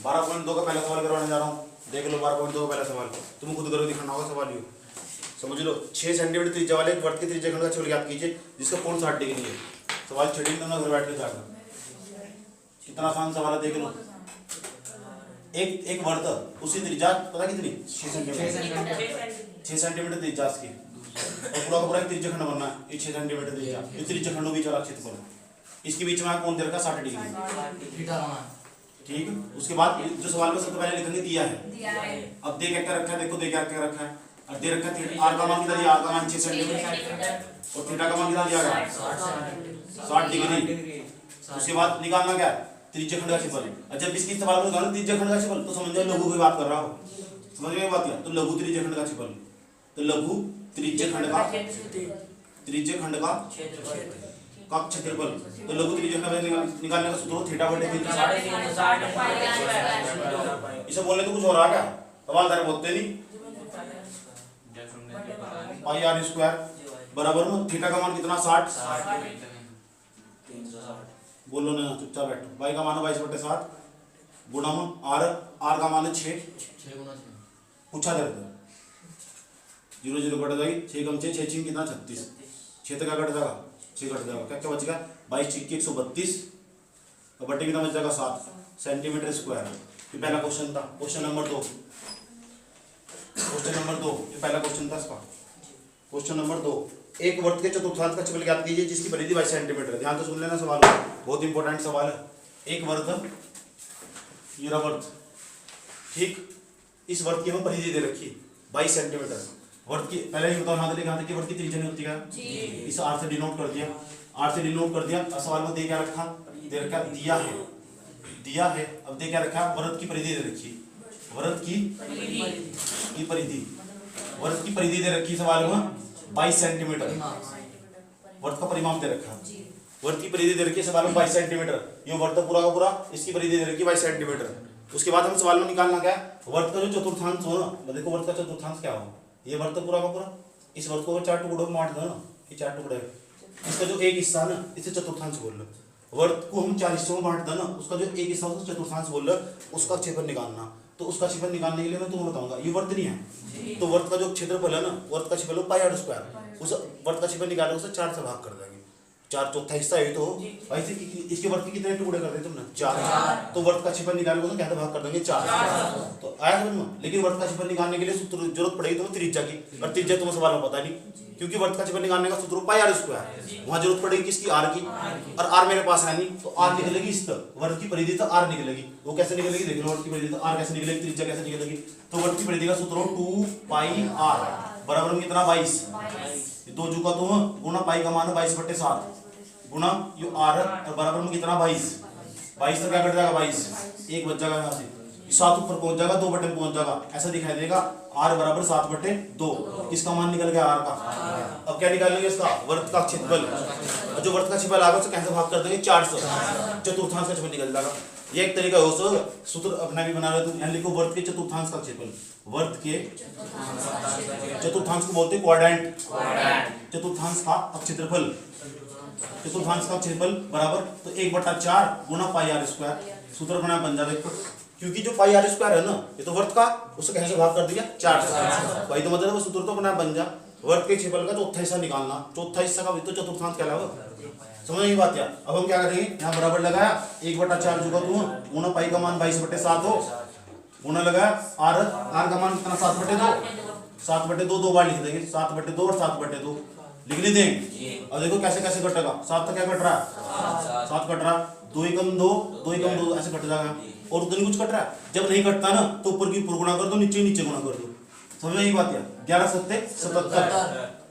12.2 का पहला सवाल करवाने जा रहा हूँ। देख लो 12.2 का पहला सवाल, तुम खुद करो, दिखाना होगा सवाल ये। समझ लो 6 सेंटीमीटर त्रिज्या वाले एक वर्त के त्रिज्या खंड का क्षेत्रफल ज्ञात कीजिए जिसका कोण 60 डिग्री है। सवाल छेड़ी करना घर बैठ के जाकर, कितना आसान सवाल है। देख लो एक वर्त उसी त्रिज्या पता कितनी 6 सेंटीमीटर 6 सेंटीमीटर त्रिज्या इसकी, और पूरा का पूरा एक त्रिज्या खंड बनना है। ये 6 सेंटीमीटर त्रिज्या, ये त्रिज्या खंडों बीच वाला क्षेत्रफल, इसके बीच में कोण दे रखा 60 डिग्री। ठीक है, उसके बाद जो सवाल में सबसे पहले लिखेंगे दिया है। अब दे क्या रखा है, देखो दे क्या रखा है। अब दे रखा है आर का मान कितना दिया, आर का मान 6 सेंटीमीटर और थीटा का मान कितना दिया गया 60 डिग्री। उसके बाद निकालना क्या है त्रिज्या खंड का क्षेत्रफल। जब इसकी सवाल में निकालना त्रिज्या खंड का क्षेत्रफल तो समझ जाओ लघु की बात कर रहा हो, समझ में बात क्या। तो लघु त्रिज्या खंड का क्षेत्रफल, तो लघु त्रिज्या खंड का क्षेत्रफल, तो लघु त्रिज्या खंड निकालने का सूत्र थीटा बटे 360। इसे बोलने तो कुछ हो रहा है क्या, सवाल बोलते नहीं। पाई आर स्क्वायर बराबर में थीटा का मान कितना 60, बोलो ना चुपचाप बैठो। बाई का मान 22/7 गुणा में आर का मान 6 पूछा जाता है 0 0 कट जाएगी 6 कम 6 6 कितना 36, 6 तो क्या कट जाएगा 6 कट जाएगा, क्या क्या बचेगा 22 6 132 और बटे कितना बच जाएगा 7 सेंटीमीटर स्क्वायर। ये पहला क्वेश्चन था। क्वेश्चन नंबर 2 ये पहला क्वेश्चन था इसका। क्वेश्चन नंबर 2, एक वर्त के चतुर्थांश का क्षेत्रफल ज्ञात कीजिए जिसकी परिधि 22 सेंटीमीटर। ध्यान से सुन लेना सवाल, बहुत इंपॉर्टेंट सवाल है। एक वर्त, ये रहा वर्त, ठीक, इस वर्त की हमें परिधि दे रखी 22 सेंटीमीटर। वर्त की पहले ही बताओ यहाँ तक कि वर्त की त्रिज्या नहीं होती है, इस आर से डिनोट कर दिया, आर से डिनोट कर दिया। सवाल में दे क्या रखा, दे रखा दिया है। अब दे क्या रखा, वर्त की परिधि दे रखी, वर्त की परिधि दे रखी सवाल में 22 सेंटीमीटर। वर्त का परिमाप दे रखा, वर्त की परिधि दे रखी है सवाल में 22 सेंटीमीटर। ये वर्त पूरा का पूरा इसकी परिधि दे रखी 22 सेंटीमीटर। उसके बाद हम सवाल में निकालना क्या है, वर्त का जो चतुर्थांश हो ना, देखो वर्त का चतुर्थांश क्या हो, ये वर्त पूरा का पूरा, इस वर्त को 4 टुकड़ों में बांट दो ना, ये 4 टुकड़े है, इसका जो एक हिस्सा ना इसे चतुर्थांश बोल लो। वर्त को हम 4 हिस्सों में बांट दो ना, उसका जो एक हिस्सा उसको चतुर्थांश बोल लो, उसका क्षेत्रफल निकालना। तो उसका क्षेत्रफल निकालने के लिए मैं तुम्हें बताऊंगा, ये वर्त नहीं है तो वर्त का जो क्षेत्रफल है ना, वर्त का क्षेत्रफल पाई आर स्क्वायर, उस वर्त का क्षेत्रफल निकालने उसे 4 से भाग कर देंगे, 4 चौथा हिस्सा है तो ऐसे इसके वर्त के कितने टुकड़े कर देते तुमने 4, तो वर्त का क्षेत्रफल निकालने को कैसे भाग कर देंगे 4। तो आया समझ में। लेकिन वर्त का क्षेत्रफल निकालने के लिए सूत्र जरूरत पड़ेगी तुम्हें त्रिज्या की, और त्रिज्या तुम्हें सवाल में पता नहीं, क्योंकि वर्त का क्षेत्रफल निकालने का सूत्र पाई आर स्क्वायर, वहां जरूरत पड़ेगी किसकी, आर की, और आर मेरे पास है नहीं, तो आर निकलेगी इस तक, वर्त की परिधि तो आर निकलेगी। वो कैसे निकलेगी देख लो, वर्त की परिधि तो आर कैसे निकलेगी, त्रिज्या कैसे निकलेगी। तो वर्त की परिधि का सूत्र 2 पाई आर बराबर में कितना 22, 2 जुका तो गुणा पाई का मान 22/7 गुणा यू आर और बराबर में कितना 22 तो क्या कट जाएगा 22, एक बच जाएगा यहाँ से, 7 ऊपर पहुंच जाएगा 2 बटे पहुंच जाएगा, ऐसा दिखाई देगा आर बराबर 7/2। किसका मान निकल गया आर का। अब क्या निकालेंगे इसका, वर्त का क्षेत्रफल, और जो वर्त का क्षेत्रफल आएगा उसे कैसे भाग कर देंगे 4 से, चतुर्थांश का क्षेत्रफल निकल जाएगा। ये एक तरीका हो सर, सूत्र अपना भी बना रहे हो, यहाँ लिखो वर्त के चतुर्थांश का क्षेत्रफल, वर्त के चतुर्थांश को बोलते हैं क्वाड्रेंट, चतुर्थांश का क्षेत्रफल, चतुर्थांश का क्षेत्रफल बराबर तो 1/4 गुणा पाई आर स्क्वायर, सूत्र बना बन जाएगा। देखो क्योंकि जो पाई आर स्क्वायर है ना, ये तो वर्त का, उसे कैसे भाग कर दिया 4 से, भाई तो मतलब सूत्र तो बना बन जा। वर्त के क्षेत्रफल का चौथा हिस्सा निकालना, चौथा हिस्सा का भी तो चतुर्थांश कहलावा, समझ नहीं बात क्या। अब हम क्या करेंगे, यहाँ बराबर लगाया 1/4 जुगा दूं गुणा पाई का मान 22/7 हो, गुणा लगाया आर का मान कितना 7/2 2 बार लिख देंगे, 7/2 और 7/2 लिखने देंगे। और देखो कैसे कैसे कटेगा, 7 तो क्या कट रहा है 7 कट रहा, 2 एकम 2 ऐसे कट जाएगा, और उधर कुछ कट रहा है। जब नहीं कटता ना तो ऊपर की ऊपर गुणा कर दो, नीचे नीचे गुणा कर दो, समझ में यही बात है। 11 7 77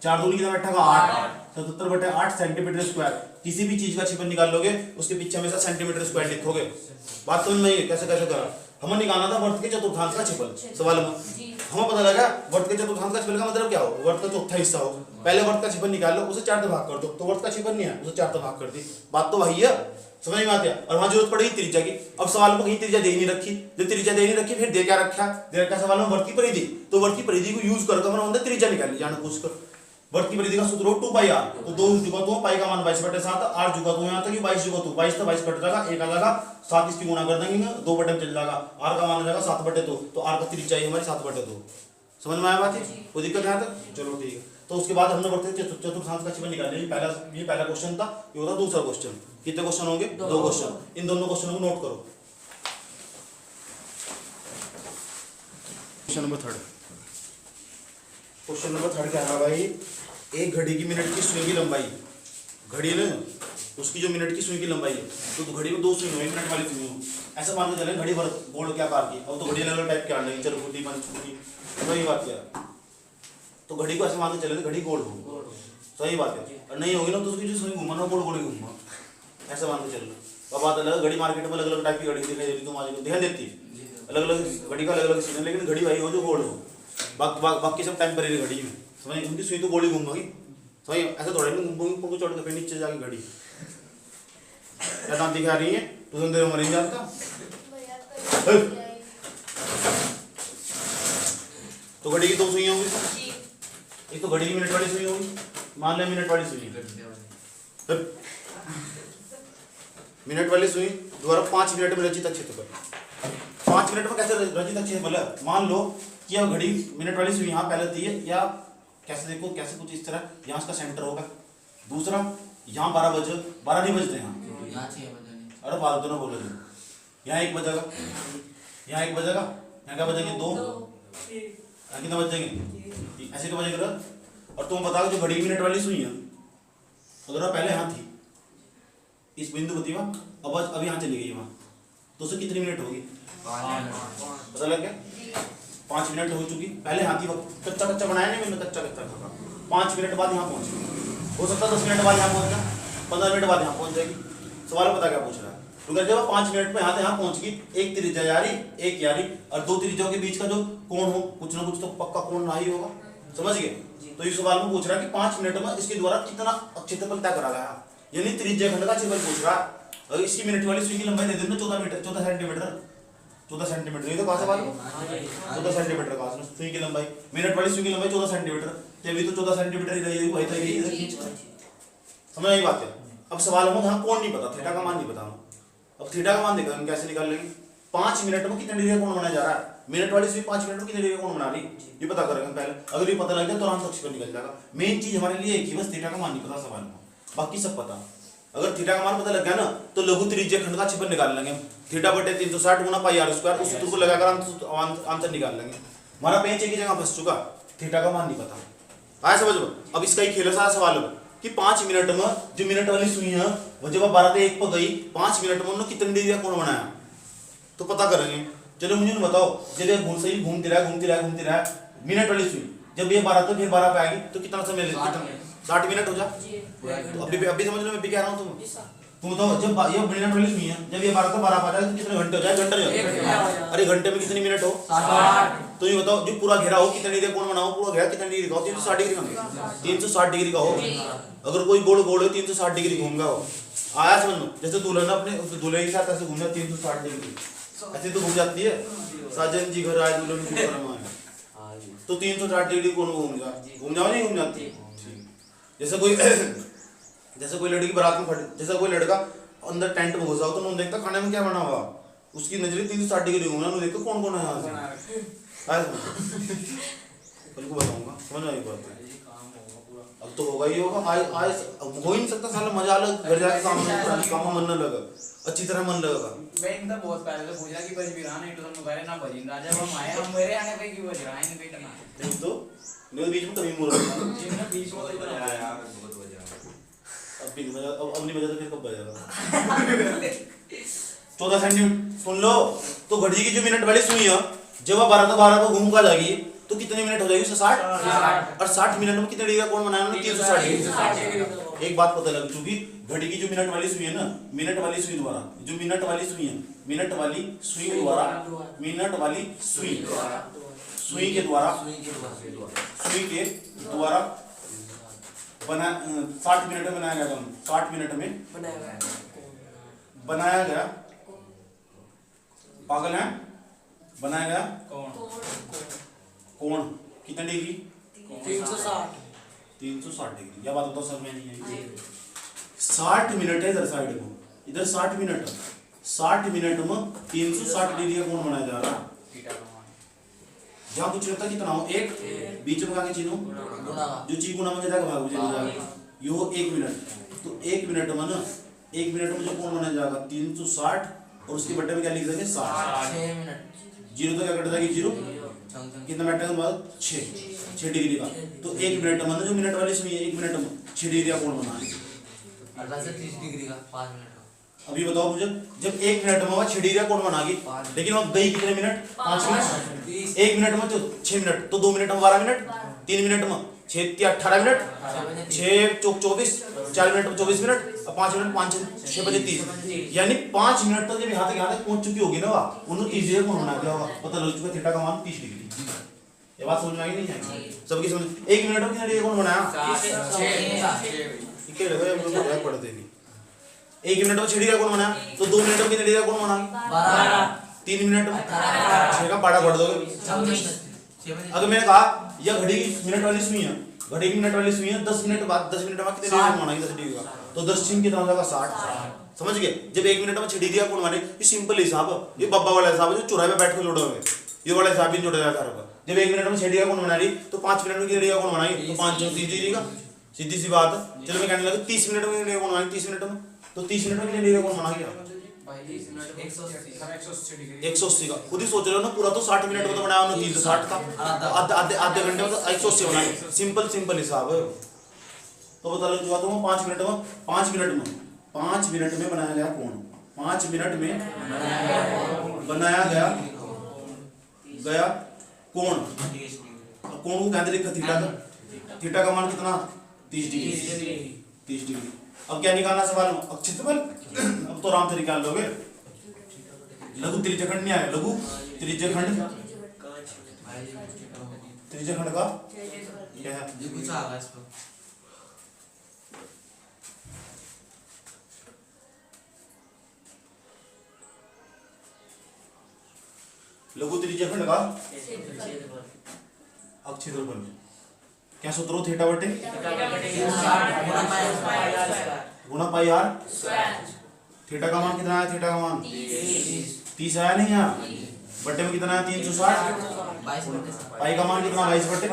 4 दूनी कितना बैठेगा 8, 77/8 सेंटीमीटर स्क्वायर। किसी भी चीज का क्षेत्रफल निकाल लोगे उसके पीछे हमेशा सेंटीमीटर स्क्वायर लिखोगे। बात समझ में कैसे कैसे करा, हमें निकालना था वर्त के चतुर्थांश का क्षेत्रफल सवाल में। हमें पता लगा वर्त के चतुर्थांश का क्षेत्रफल का मतलब क्या हो, वर्त का चौथा हिस्सा हो। पहले वर्त का क्षेत्रफल निकाल लो, उसे 4 से भाग कर दो, तो वर्त का क्षेत्रफल नहीं है, उसे 4 से भाग कर दी। बात तो वही है, समझ में आती है। और वहां जरूरत पड़ेगी त्रिज्या की। अब सवाल में कहीं त्रिज्या दे ही नहीं रखी, जब त्रिज्या दे ही नहीं रखी फिर दे क्या रखा, दे रखा सवाल में वर्त की परिधि, तो वर्त की परिधि को यूज करके हमने त्रिज्या निकाली जान पूछ कर। वर्त की परिधि का सूत्र हो 2 पाई आर, तो 2 जुगा तो पाई का मान 22/7, आर जुगा तो यहाँ तक 22 जुगा तो 22 तो 22 कट जाएगा, एक आ जाएगा 7 इसकी गुणा कर देंगे 2 बटे में चल जाएगा, आर का मान हो जाएगा 7/2, तो आर का त्रिज्या चाहिए हमारी 7/2। समझ में आया बात है? कोई दिक्कत यहाँ तक? चलो ठीक है। तो उसके बाद हमने बढ़ते चतुर्थांश का क्षेत्रफल निकालने, ये पहला क्वेश्चन था, ये होता दूसरा क्वेश्चन। कितने क्वेश्चन होंगे? 2 क्वेश्चन। इन दोनों क्वेश्चनों को नोट करो। क्वेश्चन नंबर 3 क्या है भाई? एक घड़ी की मिनट की सुई की लंबाई, घड़ी ना उसकी जो मिनट की सुई की लंबाई है, तो घड़ी में 2 सुई हो, 1 मिनट वाली सुई हो, ऐसा मान के चले घड़ी गोल क्या आकार की। अब तो घड़ी अलग अलग टाइप की आने लगी, चरखुटी, पंचकुटी, वही बात क्या है। तो घड़ी को ऐसे मान के चले घड़ी गोल हो, सही बात है। और नहीं होगी ना तो उसकी जो सुई घूमना गोल गोल घूमना, ऐसा मान के चल लो। अब बात अलग, घड़ी मार्केट में अलग अलग टाइप की घड़ी दिखाई देती, तुम आज दिखाई देती है अलग अलग घड़ी का अलग अलग सीन, लेकिन घड़ी भाई हो जो गोल हो, बाकी सब टेम्परेरी घड़ी में समझ, उनकी सुई तो गोल ही घूमोगी, समझ ऐसे थोड़ा नहीं घूमोगी, चढ़ के फिर नीचे जाके घड़ी क्या दांत दिखा रही है, तो तुम देर मर नहीं जाता। तो घड़ी की 2 सुई होगी, एक तो घड़ी की मिनट वाली सुई होगी, मान ले मिनट वाली सुई, मिनट वाली सुई द्वारा 5 मिनट में रचित क्षेत्रफल। 5 मिनट में कैसे रचित क्षेत्रफल? मान लो कि यह घड़ी मिनट वाली सुई यहाँ पहले थी, या कैसे देखो, कैसे कुछ इस तरह, यहाँ इसका सेंटर होगा, दूसरा यहाँ 12 बजे, 12 नहीं बजते यहाँ, अरे 12 तो ना बोलो, यहाँ 1 बजेगा, यहाँ 1 बजेगा, यहाँ क्या बजेंगे 2, यहाँ कितना बजेंगे, ऐसे तो बजेगा। और तुम बताओ जो घड़ी मिनट वाली सुई है, अगर वह पहले यहाँ थी इस बिंदु पर थी वहाँ, अब यहाँ चली गई वहाँ, तो उसे कितनी मिनट होगी? पता लग गया? 5 मिनट हो चुकी, पहले यहाँ थी, कच्चा कच्चा बनाया नहीं मैंने, कच्चा कच्चा खाना, 5 मिनट बाद यहाँ पहुँच गई, हो सकता है 10 मिनट बाद यहाँ पहुँच गया, 15 मिनट बाद यहाँ पहुँच जाएगी। सवाल पता क्या पूछ रहा है? तो जब 5 मिनट में यहाँ पहुँच गई, एक त्रिज्या यारी, एक यारी, और 2 त्रिज्याओं के बीच का जो कोण हो, कुछ ना कुछ तो पक्का कोण ना ही होगा, समझ गए? तो इस सवाल में पूछ रहा है कि 5 मिनट में इसके द्वारा कितना क्षेत्रफल तय करा गया, यानी त्रिज्या खंड का क्षेत्रफल पूछ रहा है। अगर इसकी मिनट वाली सुई की लंबाई दे देना 14 मीटर, 14 सेंटीमीटर, 14 सेंटीमीटर, ये तो कहाँ से बात है? 14 सेंटीमीटर का सुई की लंबाई, मिनट वाली सुई की लंबाई 14 सेंटीमीटर, तभी तो 14 सेंटीमीटर ही रहेगी, वही तो यही समझ आई बात है। अब सवाल में यहाँ कोण नहीं पता, थीटा का मान नहीं पता, अब थीटा का मान देखा हम कैसे निकाल लेंगे? 5 मिनट में कितने डिग्री का कोण बनाया जा रहा है, मिनट वाली सुई 5 मिनट में कितने डिग्री का कोण बना रही, ये पता करेंगे पहले। अगर ये पता लग गया तो आराम से क्षेत्रफल निकल जाएगा। मेन चीज हमारे लिए एक ही, बस थीटा का मान नहीं पता सवाल में, बाकी सब पता। अगर थीटा का मान पता लग गया ना तो लघु त्रिज्या खंड का क्षेत्रफल निकाल लेंगे, थीटा बटे 360 गुना पाई आर स्क्वायर, उस सूत्र को लगाकर आंसर निकाल लेंगे। हमारा पेंच एक ही जगह फंस चुका, थीटा का मान नहीं पता। आया समझ में? अब इसका ही खेल सा सवाल कि 5 मिनट में जो मिनट वाली सुई है वो जब 12 से 1 पर गई, 5 मिनट में उन्होंने कितने डिग्री का कोण बनाया तो पता करेंगे। चलो मुझे बताओ, जब घूम सही घूमती रहा मिनट वाली सुई, जब ये 12 तो फिर 12 पे आएगी तो कितना समय लगेगा? 60 मिनट हो जा। तो अभी समझ लो मैं भी कह रहा हूँ तुम तो जब ये मिनट वाली सुई है, जब ये 12 तो 12 आ जाए तो कितने घंटे हो जाए? घंटे। अरे घंटे में कितनी मिनट हो? 60। तो ये बताओ जो पूरा घेरा हो कितने डिग्री कोण बनाओ, पूरा घेरा कितने डिग्री का हो? 360 डिग्री का, 360 डिग्री का हो। अगर कोई गोल गोल है 360 डिग्री घूमगा हो, आया समझ में? जैसे दुल्हन अपने दूल्हे के साथ ऐसे घूमना 360 डिग्री, ऐसे तो घूम जाती है, साजन जी घर आए दुल्हन को फरमाए, तो 360 डिग्री कोण घूम जाओ नहीं घूम जाती। जैसे कोई लड़की बारात में खड़ी, जैसा कोई लड़का अंदर टेंट में घुसा हो तो उन्होंने देखता खाने में क्या बना हुआ, उसकी नजरें 360 डिग्री घूमना, उन्होंने देखता कौन कौन है यहाँ से, कल को बताऊंगा, समझ आई बात है? अब तो होगा ही होगा, आज हो ही नहीं सकता साला, मजा अलग, घर जाके काम मन न लगा, अच्छी तरह मन लगेगा। मैं इनका बहुत पहले से पूछा कि बज भी रहा नहीं, तो हम कह रहे ना बजिंदा, जब हम आए हम मेरे आने पे क्यों बज रहा है, इनके इतना देख तो नहीं बीच में कभी मुड़ रहा है, जिनने बीच में तो बजाया यार, बहुत बजा अब भी नहीं बजा, अब नहीं बजा तो फिर कब बजेगा? 14 सेंटीमीटर सुन लो, तो घड़ी की जो मिनट वाली सुई है जब 12 तो 12 को घूम का जाएगी तो कितनी मिनट हो जाएगी? 60। और 60 मिनट में कितने डिग्री का कोण बनाया उन्होंने? 360 डिग्री। एक बात पता लग चुकी, घड़ी की जो मिनट वाली सुई है ना, मिनट वाली सुई द्वारा जो मिनट वाली सुई है, मिनट वाली सुई द्वारा, मिनट वाली सुई सुई के द्वारा बना 60 मिनट में बनाया गया, 60 मिनट में बनाया गया, पागल है, बनाया गया कोण कितने डिग्री? 360 डिग्री। यह बात बताओ समझ में नहीं आई? 60 मिनट है इधर साइड को, इधर 60 मिनट, 60 मिनट में 360 डिग्री का कोण बनाया जा रहा है। थीटा का मान जहाँ कुछ रहता कितना हो, एक बीच में का चिन्ह जो ची गुना में जाएगा भाग जाएगा यो 1 मिनट। तो 1 मिनट में ना, 1 मिनट में जो कोण बनाया जाएगा 360 और उसके बट्टे में क्या लिख देंगे 60। 6 मिनट जीरो तो क्या कट जाएगी, जीरो कितना मिनट के बाद 6 डिग्री का। तो 1 मिनट में जो मिनट वाली सुनिए 1 मिनट में 6 डिग्री का कोण बना है। 18 से 30 डिग्री का 5 मिनट अभी बताओ मुझे, जब 1 मिनट में 6 डिग्री का कोण बनागी, लेकिन वो गई कितने मिनट, 5 मिनट। 1 मिनट में तो 6 मिनट, तो 2 मिनट में 12 मिनट, 3 मिनट में 6 या 18 मिनट, 6 चौक 24, 4 मिनट में 24 मिनट, और 5 मिनट 5 6 बजे 30, यानी 5 मिनट तक जब यहाँ तक पहुंच चुकी होगी ना, उन्होंने 30 डिग्री कोण बना दिया होगा, पता लग चुका थीटा का मान 30 डिग्री। ये बात समझ में आई नहीं आई? सबकी समझ। 1 मिनट में कितना डिग्री कोण बनाया, 6 पढ़ते भी। 1 मिनट में 6 डिग्री का कोण बनाया, तो 2 मिनट में कितने डिग्री का कोण बना, 3 मिनट में 6 का पाड़ा पढ़ दोगे। अगर मैंने कहा यह घड़ी की मिनट वाली सुई है, घड़ी की मिनट वाली सुई है, 10 मिनट बाद 10 मिनट बाद कितने डिग्री का कोण बनाएगी 10 डिग्री का, तो 10 छीन कितना हो जाएगा 60। समझ गए? जब 1 मिनट में 6 डिग्री का कोण बने, ये सिंपल हिसाब है, ये बब्बा वाला हिसाब है जो चौराहे पे बैठ के जोड़े हुए, ये वाला हिसाब भी जोड़ा जाता है। जब 1 मिनट में 6 डिग्री का कोण बना रही, तो 5 मिनट में कितने डिग्री का कोण बनाएगी, तो 5 30 डिग्री का, सीधी सी बात है। चलो मैं कहने लगा 30 मिनट में कितने डिग्री का कोण बनाएगी, 30 मिनट में, तो 30 मिनट में कितने डिग्री का कोण बनाएगी, 180 का। खुद ही सोच रहे हो ना, पूरा तो 60 मिनट में तो बनाया उन्होंने, 360 का आधे घंटे में तो 180 बनाएंगे। सिंपल हिसाब है। तो बता लग चुका तो 5 मिनट में 5 मिनट में बनाया गया कोण, 5 मिनट में बनाया गया कोण, और कोण को क्या लिखा, थीटा का। थीटा का मान कितना, 30 डिग्री। अब क्या निकालना सवाल में, अक्षेत्रफल। अब तो आराम से निकाल लोगे। लघु त्रिज्यखंड नहीं आया, लघु त्रिज्यखंड का क्या है, ये कुछ आ गया इस पर लघु त्रिज्यखंड का अक्षेत्रफल। क्या सूत्र हो, थीटा बटे गुणा पाई आर। थीटा का मान कितना है, थीटा का मान 30 आया नहीं यहाँ, बटे में कितना है 360, पाई का मान कितना 22 बटे,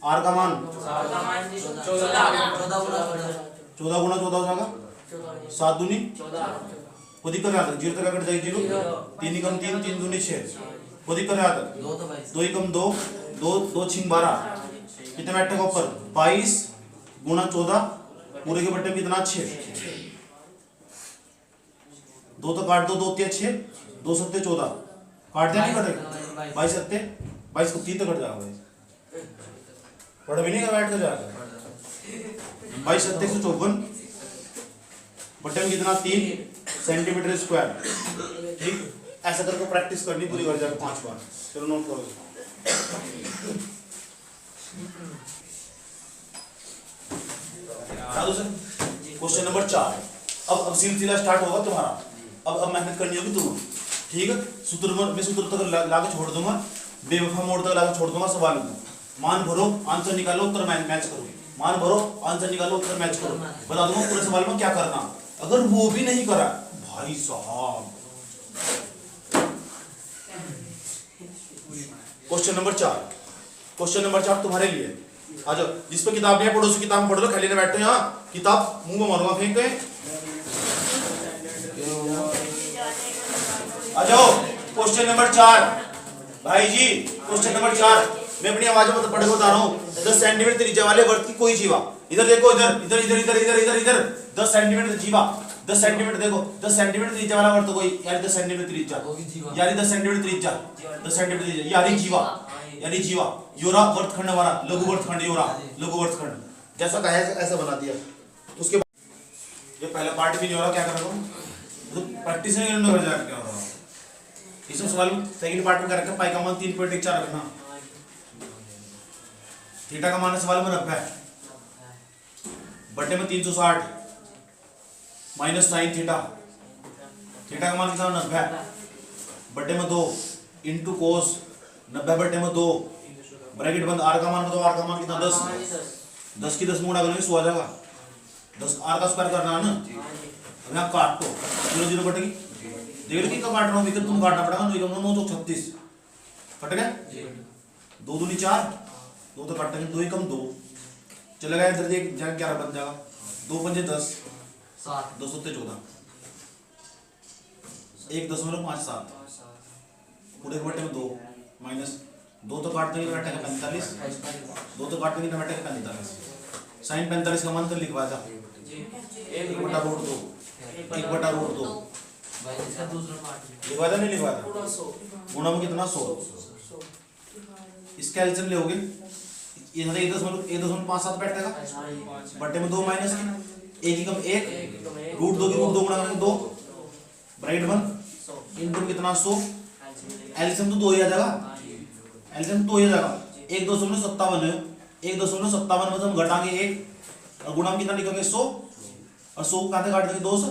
आर का मान 14 गुना 14 हो जाएगा, 7 दूनी को दिक्कत आता है, 0 तक कट जाएगी 0, 3 कम 3, 3 दूनी 6 को दिक्कत आता है, 2 कम 2, 2 6 12, कितने बैठे का ऊपर 22 गुना 14, पूरे के बट्टे में कितना 6, 2 तो काट दो, 2 3 6, 2 7 14, काट दिया नहीं कटेगा, 22 7 22 को 3 तो कट जाएगा भाई, पढ़ भी नहीं कर बैठ कर जाएगा, 22 7 154, बट्टे में कितना 3 सेंटीमीटर स्क्वायर। ठीक, ऐसा करके प्रैक्टिस करनी पूरी कर जाएगा 5 बार। चलो नोट करो। Question number 4। अब सिलसिला स्टार्ट होगा तुम्हारा। अब मेहनत करनी होगी तुम्हें, ठीक है। मैं सूत्र तक लाके छोड़ दूंगा, बेवफा मोड़ तक लाके छोड़ दूंगा सवाल में। मान भरो, आंसर निकालो, उत्तर मैच करो। मान भरो, आंसर निकालो, उत्तर मैच करो। बता दूंगा पूरे सवाल में क्या करना। अगर वो भी नहीं करा भाई साहब। Question number 4। क्वेश्चन नंबर 4 तुम्हारे लिए। आ जाओ, जिस पे किताब नहीं है पढ़ो, उस किताब में पढ़ लो। खाली ना बैठो यहाँ, किताब मुंह में मारूंगा फेंक के। आ जाओ, क्वेश्चन नंबर 4 भाई जी। क्वेश्चन नंबर 4 मैं अपनी आवाज में पढ़ के बता रहा हूँ। 10 सेंटीमीटर त्रिज्या वाले वर्त की कोई जीवा, इधर देखो, इधर इधर इधर इधर इधर इधर इधर 10 सेंटीमीटर जीवा, 10 सेंटीमीटर देखो, 10 सेंटीमीटर त्रिज्या वाला वर्त कोई, यानी 10 सेंटीमीटर त्रिज्या, यानी 10 सेंटीमीटर त्रिज्या, 10 सेंटीमीटर त्रिज्या, यानी जीवा, योरा वर्तखंड हमारा, लघु वर्तखंड, योरा लघु वर्तखंड। जैसा कहा है ऐसा बना दिया। उसके बाद ये पहला पार्ट भी नहीं हो रहा, क्या कर रहा हूँ तो प्रैक्टिस नहीं करने हो जाएगा। क्या हो रहा है इसमें सवाल में सेकंड पार्ट में क्या रखा, पाई का मान 3.14 रखना, थीटा का मान सवाल में रखा है, बटे में 360 माइनस साइन थीटा, थीटा का मान कितना 90 बटे में 2 इंटू कोस 90 बटे में 2 ब्रैकेट बंद। आर का मान बताओ, आर का मान कितना 10 10 की 10 में गुणा करेंगे 100 आ जाएगा। 10 आर का स्क्वायर करना है ना। अब यहाँ काट दो, 0 0 कटेगी। देख लो कि कब काट रहा हूँ, इधर तुम काटना पड़ेगा। 9 9 तो 36 कट गया। 2 दूनी 4, 2 तो काटेंगे, 2 कम 2 चले गया। इधर देख 11 बन जाएगा। 2 पंजे 10, 7 2 सत्ते 14, 1.57 पूरे के बटे में 2 माइनस 2 तो काट देंगे, बैठेगा 45, 2 तो काट देंगे, बैठेगा 45। साइन 45 का मान कर लिखवा था 1/√2, 1/√2 भाई इसका दूसरा पार्ट लिखवा था नहीं लिखवा था? गुणा में कितना 100। इसका एलसीएम लोगे, ये 1.57 बैठेगा, बटे में 2 माइनस 1 ही कम 1, √2 की √2 गुणा करेंगे 2, ब्रैकेट बंद, इनटू कितना 100। एलसीएम तो 2 ही आ जाएगा, एलसीएम 2 ही आ जाएगा। 1.57 है, 1.57 में से हम घटाएंगे 1 और गुणा में कितना लिखेंगे 100, और 100 कहाँ से काट देंगे 2 से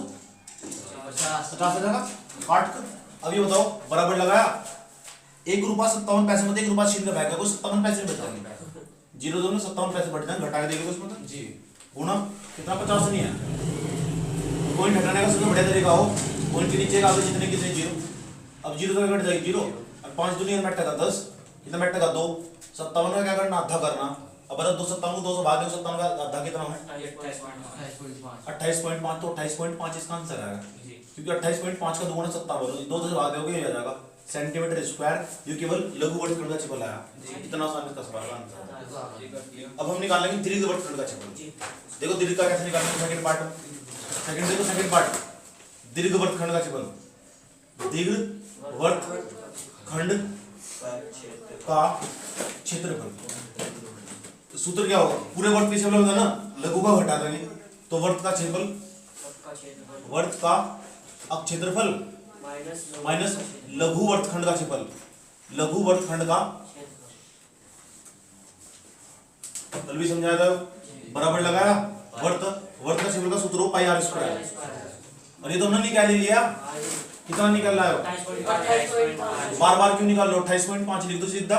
50 आ जाएगा काट कर। अब ये बताओ बराबर लगाया, 1 रुपया 57 पैसे में 1 रुपया छीन के भागेगा, 57 पैसे बचाएंगे। 0 2 में 57 पैसे बढ़ जाएंगे, घटा के देंगे उसमें तो जी गुणा कितना 50 नहीं है। पॉइंट हटाने का सबसे बढ़िया तरीका हो, पॉइंट के नीचे आगे जितने कितने 0, अब 0 तो कट जाएगी 0 और 5 दुनिया में बैठेगा 10, कितना बैठेगा 2, 57 का क्या करना आधा करना। अब बता 257 को 2 से भाग दो, 57 का आधा कितना है 28.5, तो 28.5 इसका आंसर आएगा, क्योंकि 28.5 का दुगुना 57, 2 से भाग दोगे ये आ जाएगा सेंटीमीटर स्क्वायर। ये केवल लघु वर्गखंड का क्षेत्रफल आया, इतना आसान इसका सवाल का आंसर। अब हम निकालेंगे दीर्घ वर्गखंड का क्षेत्रफल। देखो दीर्घ का कैसे निकालना है, सेकंड पार्ट, देखो सेकंड पार्ट, दीर्घ वर्गखंड का क्षेत्रफल, दीर्घ वर्गखंड का क्षेत्रफल। सूत्र क्या होगा, पूरे वर्ग के क्षेत्रफल होगा ना, लघु का हटा देंगे तो वर्ग का क्षेत्रफल, वर्ग का क्षेत्रफल माइनस लघु वर्गखंड का क्षेत्रफल, लघु वर्गखंड का कल भी समझाया था, बराबर लगाया। वर्ग का क्षेत्रफल का सूत्र हो पाई आर स्क्वायर, और ये तो हमने निकाल ही लिया। कितना निकल रहा है, बार बार क्यों निकाल लो, 28.5 लिख दो सीधा,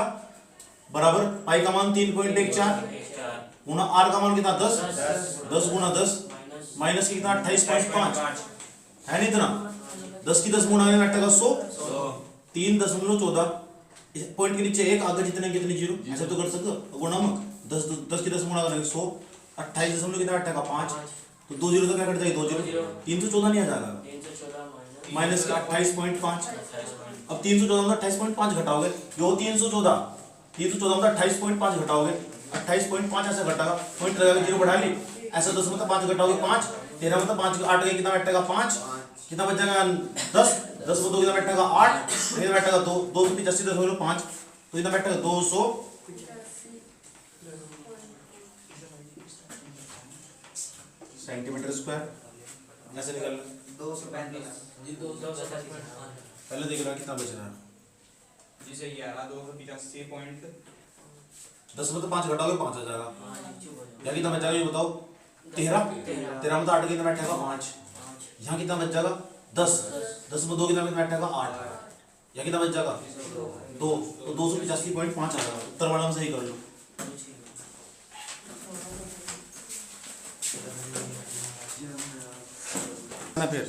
बराबर पाई का मान 3.14 गुना आर का मान कितना 10, 10 गुना 10 माइनस कितना 28.5 है नहीं इतना, 10 की 10 गुणा में बैठेगा 100, 3.14, पॉइंट के नीचे 1 आगे जितने कितने 0, ऐसे तो कर सकते हो। गुणा में 10 की 10 गुणा करेंगे 100, 28 दशमलव कितना बैठेगा 5, तो 2 0 तो क्या कट जाएगी 2 0, 314 नहीं आ जाएगा माइनस 28.5। अब 314 में 28.5 घटाओगे, जो 314 में 28.5 घटाओगे, 28.5 ऐसे घटाएगा, पॉइंट रहेगा 0 बढ़ा ली, ऐसे 10 में तो 5 घटाओगे 5, 13 में तो 5 8 कितना बैठेगा 5, कितना बच जाएगा 10, 10 में 2 कितना बैठेगा 8, कितना बैठेगा 2, 285.5, तो कितना बैठेगा 200 सेंटीमीटर स्क्वायर। ऐसे निकाल लो 235 जी 285 पहले देख रहा कितना बच रहा है, जिसे 285 पॉइंट 10 में तो 5 घटाओगे 5 आ जाएगा। या कितना बच जाएगा ये बताओ, 13 में तो 8 कितना बैठेगा 5, यहाँ कितना बच जाएगा 10, 10 में 2 कितना बैठेगा 8, यहाँ कितना बच जाएगा 2, तो 285.5 आ जाएगा। उत्तर वाला में सही कर लो। फिर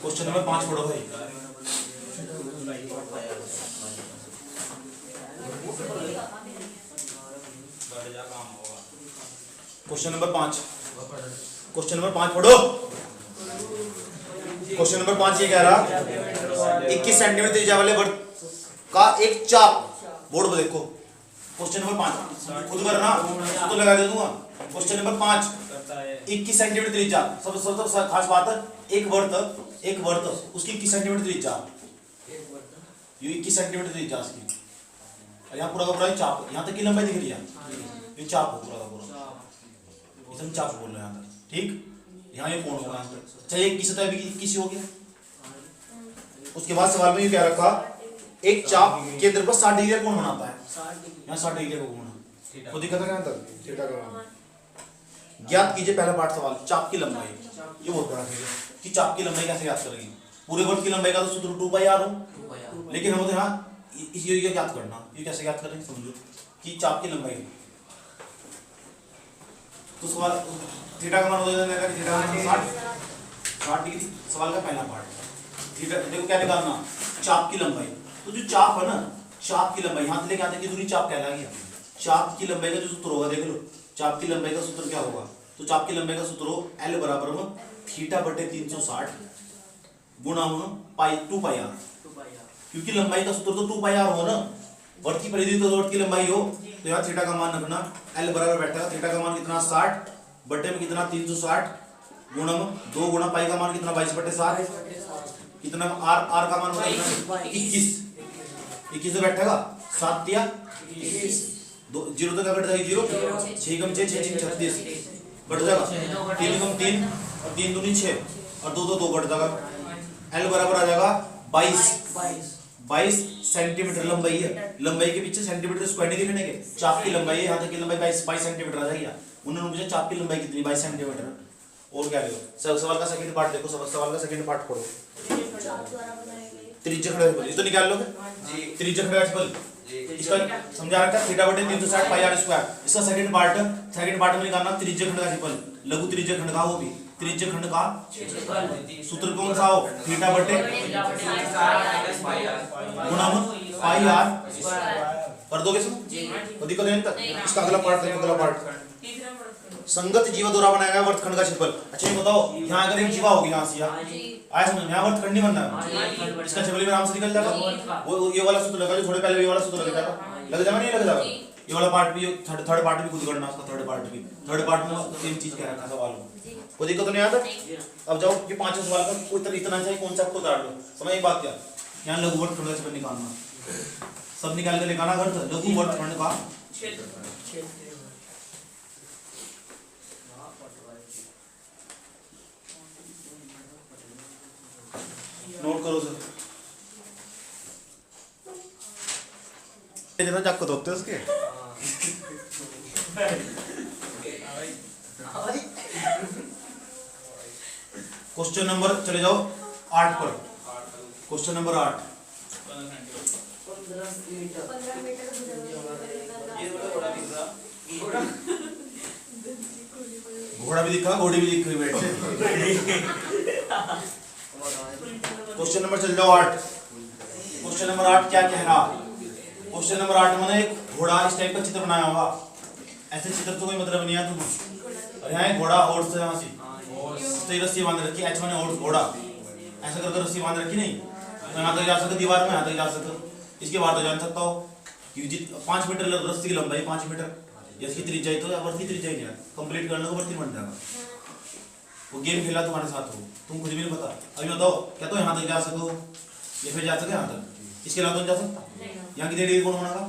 क्वेश्चन नंबर 5 पढ़ो भाई। क्वेश्चन नंबर 5, क्वेश्चन नंबर 5 पढ़ो। क्वेश्चन नंबर 5 ये कह रहा 21 सेंटीमीटर त्रिज्या वाले वर्ग का एक चाप, बोर्ड पर देखो। क्वेश्चन नंबर 5 खुद करना, तो लगा दे दूंगा। क्वेश्चन नंबर 5 21 सेंटीमीटर त्रिज्या, सबसे खास बात है एक वर्त उसकी 21 सेंटीमीटर त्रिज्या, ये 21 सेंटीमीटर त्रिज्या इसकी, और यहाँ पूरा का पूरा चाप, यहाँ तक की लंबाई दिख रही है, ये चाप हो पूरा का पूरा, इसमें चाप बोल रहे हैं यहाँ तक, ठीक। यहाँ ये कोण होगा, चाहे किसी तरह भी किसी हो गया। उसके बाद सवाल में ये क्या रखा, एक चाप केंद्र पर 60 डिग्री कोण बनाता है, यहाँ 60 डिग्री का कोण, तो दिक्कत है यहाँ तक थीटा का। ज्ञात कीजिए पहला पार्ट सवाल, चाप की लंबाई। ये बहुत बड़ा है कि चाप की लंबाई कैसे ज्ञात करेंगे। पूरे वर्ग की लंबाई का तो सूत्र 2 पाई आर हो, लेकिन हम यहाँ ये ज्ञात करना, ये कैसे ज्ञात करेंगे समझो कि चाप की लंबाई। तो सवाल थीटा का मान हो जाएगा थीटा का मान 60 डिग्री। सवाल का पहला पार्ट थीटा, देखो क्या निकालना, चाप की लंबाई। तो जो चाप है ना, चाप की लंबाई यहाँ से लेके आते की दूरी चाप कहला गया। चाप की लंबाई का जो सूत्र होगा देख लो, चाप की लंबाई का सूत्र क्या होगा। तो चाप की लंबाई का सूत्र हो L बराबर में थीटा बटे 360 गुणा में पाई 2 पाई आर, क्योंकि लंबाई का सूत्र तो 2 पाई आर हो ना, वर्त की परिधि तो वर्त की लंबाई हो। तो यहाँ थीटा का मान रखना L बराबर बैठेगा, थीटा का मान कितना 60 बटे में कितना 360 गुणा में 2 गुणा पाई का मान कितना 22 बटे 7 कितना आर का मान होगा 21 से बैठेगा 7 दिया 0 तो क्या कट जाएगी 0 6 कम 6 6 36 कट जाएगा 3 कम 3 और 3 दूनी 6 और 2 2 2 कट जाएगा। L बराबर आ जाएगा 22 सेंटीमीटर लंबाई है। लंबाई के पीछे सेंटीमीटर स्क्वायर नहीं लिखने के, चाप की लंबाई है, यहाँ तक की लंबाई 22 सेंटीमीटर आ जाएगी। उन्होंने मुझे चाप की लंबाई कितनी 22 सेंटीमीटर। और क्या देखो सवाल का सेकंड पार्ट देखो, सवाल का सेकंड पार्ट पढ़ो। त्रिज्या खंड का तो निकाल लोगे जी, त्रिज्या खंड का इसका समझा रखा थीटा बटे 360 पाई आर स्क्वायर। इसका सेकंड पार्ट में निकालना त्रिज्या खंड का क्षेत्रफल, लघु त्रिज्या खंड का, वो भी त्रिज्या खंड का सूत्र कौन सा हो थीटा बटे गुणा में पाई आर कर दोगे सब तो दिक्कत है तक। इसका अगला पार्ट देखो, अगला पार्ट संगत जीवा द्वारा बनाया गया वर्तखंड का क्षेत्रफल। अच्छा ये बताओ, यहाँ अगर एक जीवा होगी यहाँ से आया समझ में, यहाँ वर्तखंड नहीं बनना है, इसका क्षेत्रफल भी आराम से निकल जाएगा। वो ये वाला सूत्र लगा जो थोड़े पहले ये वाला सूत्र लग जाएगा नहीं लग जाएगा। ये वाला पार्ट भी थर्ड पार्ट भी खुद करना, उसका थर्ड पार्ट में सेम चीज कह रखा सवाल में, कोई दिक्कत नहीं आता। अब जाओ ये पांचवें सवाल का कोई इतना चाहिए कौन सा आपको उतार लो, समझ एक बात क्या, यहाँ लघु वर्तखंड का क्षेत्रफल निकालना, सब निकाल के निकालना घर लघु वर्तखंड का नोट करो सर। इतना जाक को दोते उसके क्वेश्चन नंबर चले जाओ 8 पर। क्वेश्चन नंबर 8 घोड़ा भी दिखा, घोड़ी भी दिख रही बैठे। क्वेश्चन नंबर चल जाओ 8। क्वेश्चन नंबर 8 क्या कह रहा, क्वेश्चन नंबर 8 में एक घोड़ा इस टाइप का चित्र बनाया होगा, ऐसे चित्र तो कोई मतलब नहीं है तुम्हें। और यहाँ एक घोड़ा हॉर्स है, यहाँ से रस्सी बांध रखी, एच मैंने हॉर्स घोड़ा ऐसा करके रस्सी बांध रखी, नहीं तो यहाँ तक जा सकते, दीवार में यहाँ तक जा सकते, इसके बाहर तो जान सकता हो कि 5 मीटर रस्सी की लंबाई 5 मीटर, इसकी त्रिज्या तो वर्ती त्रिज्या ही कंप्लीट करने को वर्ती बन जाएगा। वो गेम खेला तुम्हारे साथ हो, तुम खुद भी नहीं पता। अभी बताओ क्या तो यहाँ तक जा सको या फिर जा सके यहाँ तक, इसके अलावा तो नहीं जा सकता। यहाँ कितने डिग्री कोण बनेगा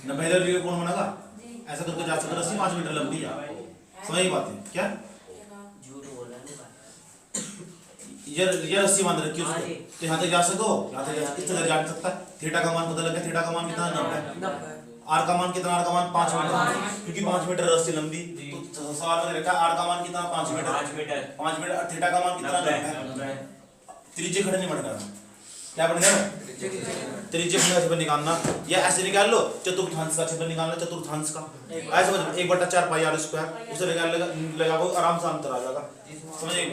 90 डिग्री कोण बनेगा, ऐसा करके जा सकते। रस्सी 5 मीटर लंबी है, समझ बात है क्या, ये रस्सी बांध रखी उसको, तो यहाँ तक जा सको, यहाँ तक इस तरह जा सकता है। थीटा का मान पता लग गया, थीटा का मान कितना 90, आर का मान कितना, आर का मान 5 मीटर, क्योंकि 5 मीटर रस्सी लंबी, तो सवाल में रखा आर का मान कितना 5 मीटर, थीटा का मान कितना 90। त्रिज्या खंड नहीं बन रहा, क्या बन गया त्रिज्या खंड का क्षेत्रफल निकालना, या ऐसे निकाल लो चतुर्थांश का क्षेत्रफल निकालना, चतुर्थांश का ऐसे समझ 1/4 पाई आर स्क्वायर, उसे लगाओ आराम से अंतर आ जाएगा, समझिए।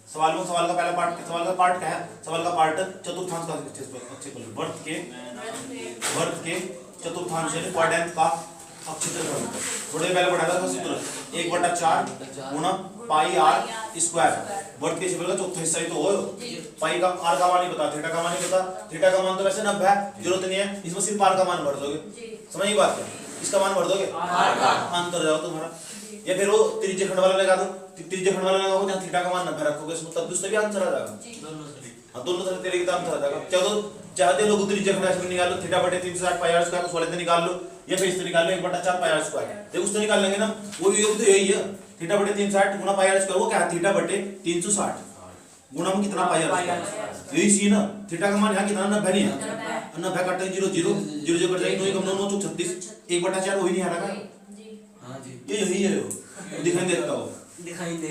सवाल का पहला पार्ट, सवाल का पार्ट क्या है, सवाल का पार्ट चतुर्थांश का क्षेत्रफल, वर्त के चतुर्थांश यानी क्वाड्रेंट का क्षेत्रफल। थोड़े पहले पढ़ा था सूत्र 1/4 गुणा पाई आर स्क्वायर, वर्त के क्षेत्रफल का चौथा हिस्सा ही तो हो। पाई का आर का मान नहीं पता, थीटा का मान नहीं पता, थीटा का मान तो वैसे 90 है, जरूरत नहीं है, इसमें सिर्फ आर का मान भर दोगे, समझिए बात है, इसका मान भर दोगे अंतर जाओ तुम्हारा। या फिर वो त्रिज्या खंड वाला लगा दो, त्रिज्या खंड वाला लगाओगे जहाँ थीटा का मान 90 रखोगे, इसमें तब उससे भी आंसर आ जाएगा, दोनों तरह तेरे का आंसर आ जाएगा। चलो चाहते लोग त्रिज्या खंड का निकाल लो, थीटा बटे 360 पाई आर स्क्वायर को वाले से निकाल लो, या फिर इससे निकाल लो 1/4 पाई आर स्क्वायर, देखो उससे निकाल लेंगे ना, वो भी तो यही है, थीटा बटे 360 गुणा पाई आर स्क्वायर, वो क्या है थीटा बटे 360 गुणा में कितना पाई आर स्क्वायर, यही सी ना, थीटा का मान यहाँ कितना 90 नहीं है, 90 काट के 0 0 0 0 कट जाएगी, 9 कम 9 9 36, 1/4 वही नहीं आ रहा है, ये यही है, वो दिखाई देता हो, दिखाई दे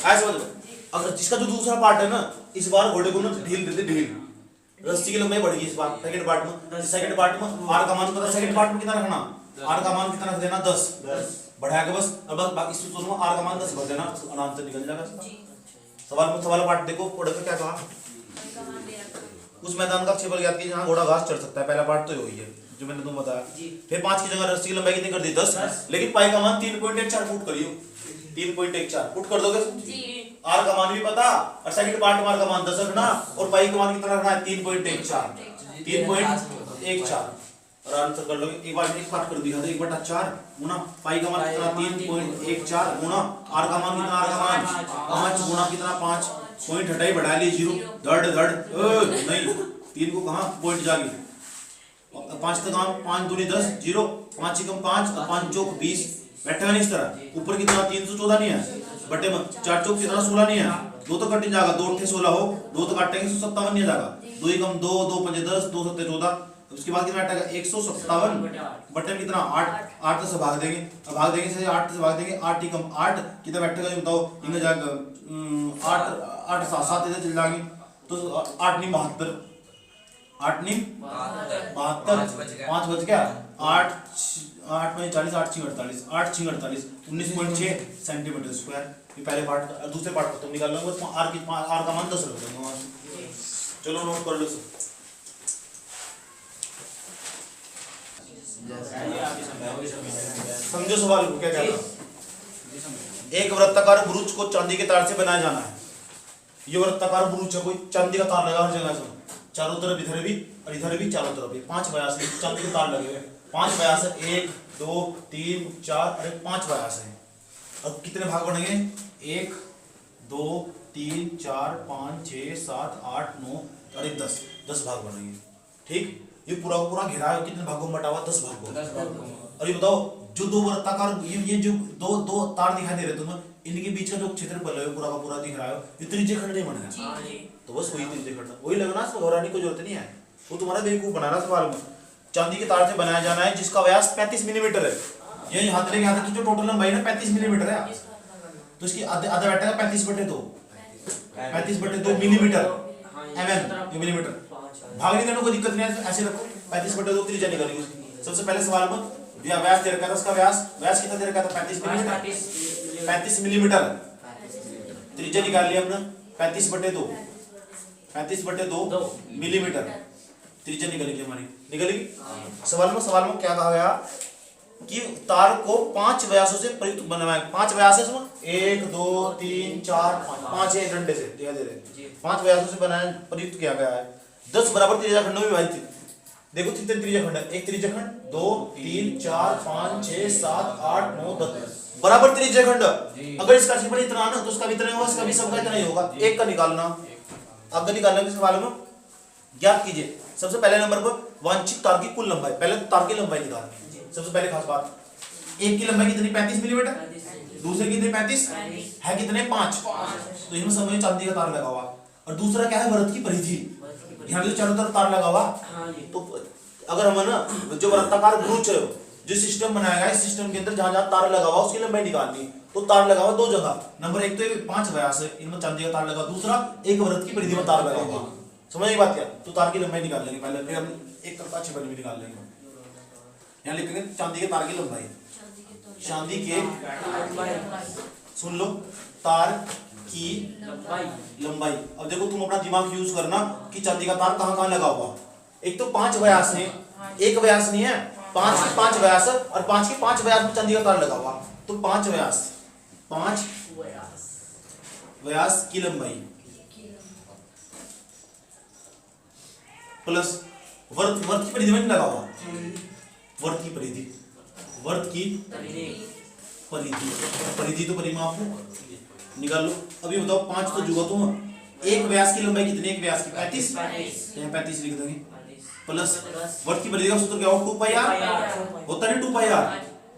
ऐसे समझ लो। अगर जिसका जो दूसरा पार्ट है ना, इस बार घोड़े को ना ढील देते, ढील रस्सी की लंबाई बढ़ गई इस बार सेकंड पार्ट में। सेकंड पार्ट में आर का मान पता, सेकंड पार्ट में कितना रखना, आर का मान कितना रख देना 10 बढ़ा के बस। अब बस बाकी सूत्र में आर का मान 10 भर देना, आराम से निकल जाएगा। सवाल पार्ट देखो, पढ़े तो क्या कहा, उस मैदान का क्षेत्रफल ज्ञात कीजिए जहां घोड़ा घास चढ़ सकता है। पहला पार्ट तो यही है जो मैंने तुम्हें बताया। फिर 5 की जगह रस्सी की लंबाई कितनी कर दी 10, लेकिन पाई का मान 3.14 फुट करियो, 3.14 फुट कर दोगे आर का मान भी पता, और सेकंड पार्ट में आर का मान 10 रखना, और पाई का मान कितना रखना है 3.14 और आंसर कर लोगे। एक बार कर दिया था 1/4 गुना पाई का मान कितना 3.14 गुना आर का मान कितना, आर का मान 5 गुना कितना 5 पॉइंट हटाई बढ़ा ली 0 धड़ धड़ नहीं 3 को कहां पॉइंट जागी 5 तक काम 5 दूनी 10 0 5 से कम 5 और 5 चौक 20 बैठेगा नहीं इस तरह। ऊपर कितना 314 नहीं है बटे में 4 चौक कितना 16 नहीं है, 2 तो कट जाएगा, 2 8 16 हो 2 तो काटेंगे 157 नहीं जाएगा, 2 कम 2 2 5 10 2 7 14। उसके बाद कितना हटेगा 157 बटे में कितना 8 से भाग देंगे, अब भाग देंगे से 8 से भाग देंगे 8 कम 8 कितना बैठेगा ये बताओ, इनका जाएगा 8 7 इधर चल जाएंगे तो 8 नहीं 72 8 नहीं 72 5 बच गया 8 8 में 40 8 6 48 8 6 48 19.6 सेंटीमीटर स्क्वायर। ये पहले पार्ट और दूसरे पार्ट को तुम निकाल लो, बस आर का मान 10 रख देंगे। चलो नोट कर लो समझो सवाल को क्या कहता है। एक वृत्ताकार ब्रूच को चांदी के तार से बनाया जाना है। ये वृत्ताकार ब्रूच है, कोई चांदी का तार लगा हर जगह से, चारों तरफ इधर भी चारों तरफ भी 5 व्यास चांदी के तार लगे हुए 5 व्यास है 1 2 3 4 अरे 5 व्यास है। अब कितने भाग बनेंगे 1 2 3 4 5 6 7 8 9 अरे 10 भाग बनेंगे। ठीक, ये पूरा पूरा घेरा है, कितने भागों में बटा हुआ 10 भागों। और ये बताओ जो दो वृत्ताकार ये जो दो तार दिखाई दे रहे तुम्हें, इनके बीच का जो क्षेत्रफल है पूरा का पूरा दिख रहा है, ये त्रिज्य खंड नहीं बनेगा। तो बस वही त्रिज्य खंड वही लगना, इसमें घबराने की जरूरत नहीं है, वो तुम्हारा बेवकूफ बनाना सवाल में। चांदी के तार से बनाया जाना है जिसका व्यास 35 मिलीमीटर है। ये हाथ लेके हाथ की जो टोटल लंबाई है 35 मिलीमीटर है, तो इसकी आधा बैठेगा 35/2 35/2 मिलीमीटर mm मिलीमीटर। भागने देने कोई दिक्कत नहीं है, ऐसे रखो 35/2 त्रिज्या निकालेंगे उसकी। सबसे पहले सवाल में व्यास दे रखा था, उसका व्यास कितना दे रखा था 35 मिलीमीटर। त्रिज्या निकाल लिया हमने 35/2 मिलीमीटर त्रिज्या निकलेगी हमारी, निकलेगी। सवाल में क्या कहा गया कि तार को 5 व्यासों से प्रयुक्त बनवाया। 5 व्यास है इसमें 1 2 3 4 5 है डंडे से दिखाई दे रहे 5 व्यासों से बनाया प्रयुक्त किया गया है। 10 बराबर त्रिज्या खंडों में विभाजित। देखो कितने त्रिज्या खंड है, एक त्रिज्या खंड 2 3 4 5 6 7 8 9 10 बराबर त्रिज्या खंड। अगर इसका क्षेत्रफल इतना ना तो उसका भी इतना होगा, इसका भी सबका इतना ही होगा। एक का निकालना, आपका निकालने के सवाल में ज्ञात कीजिए। सबसे पहले नंबर पर वांछित तार की कुल लंबाई, पहले तार की लंबाई निकाल। सबसे पहले खास बात, एक की लंबाई कितनी 35 मिलीमीटर, दूसरे की कितनी 35 है कितने 5, तो इसमें समझिए चांदी का तार लगा हुआ। और दूसरा क्या है वृत्त की परिधि, यहाँ भी चारों तरफ तार लगा हुआ। तो अगर हम ना जो वृत्ताकार ब्रूच है जो सिस्टम बनाया गया इस सिस्टम के अंदर जहां जहां तार लगा हुआ उसकी लंबाई निकालनी। तो तार लगा हुआ 2 जगह, नंबर 1 तो 5 व्यास है इनमें चांदी का तार लगा, दूसरा एक वृत्त की परिधि में तार लगा हुआ। समझ ये बात क्या, तो तार की लंबाई निकाल लेंगे पहले, फिर हम एक तरफ अच्छी बनी भी निकाल लेंगे। यहाँ लिखेंगे चांदी के तार की लंबाई, चांदी के सुन लो तार की लंबाई। अब देखो तुम अपना दिमाग यूज करना कि चांदी का तार कहाँ कहाँ लगा हुआ। एक तो 5 व्यास है, एक व्यास नहीं है, 5 व्यास और 5 के 5 व्यास में चांदी का तार लगा हुआ। तो 5 व्यास की लंबाई प्लस वर्त की परिधि में लगा हुआ, वर्त की परिधि तो परिमाप निकाल लो। अभी बताओ 5 तो जुगा तुम, एक व्यास की लंबाई कितनी, एक व्यास की 35 यहाँ 35 लिख दोगे प्लस वर्त की परिधि का सूत्र क्या होगा 2 पाई आर होता है 2 पाई आर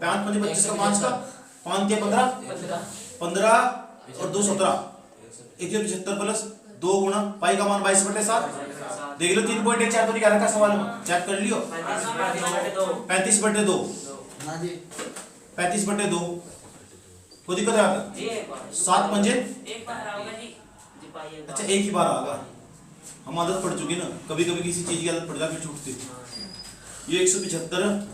5 5 25 का 5 का 5 के 15 और 2 17 175 प्लस 2 गुना पाई का मान 22/7 देख लो 3.14 तो निकाल रखा सवाल में, चेक कर लियो 35/2 35/2 कोई दिक्कत है 7 पंजे अच्छा एक ही बार आएगा हम आदत पड़ चुकी ना, कभी कभी किसी चीज की आदत पड़ जाती छूटती। ये 175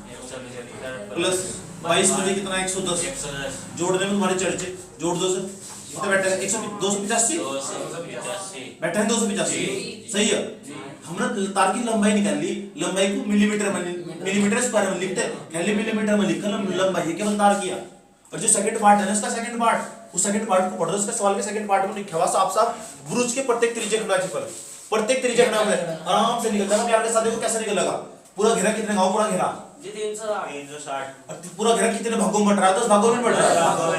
प्लस 22 मुझे कितना 110 जोड़ने में तुम्हारे चर्चे जोड़ दो सर कितना बैठा है 285 बैठा है 285 सही है। हमने तार की लंबाई निकाल ली, लंबाई को मिलीमीटर स्क्वायर में लिखते हैं, पहले मिलीमीटर में लिखा लंबाई है केवल तार किया। और जो सेकंड पार्ट है ना इसका सेकंड पार्ट, उस सेकंड पार्ट को पढ़ रहे हो, इसका सवाल के सेकंड पार्ट में लिखा हुआ साफ साफ ब्रुज के प्रत्येक त्रिज्या खंड पर प्रत्येक त्रिज्या खंड में आराम से निकल जाएगा। प्यार के साथ देखो कैसे निकलेगा। पूरा घेरा कितने का पूरा घेरा जी 360 पूरा घेरा कितने भागों में बट रहा है? 10 भागों में बट रहा है।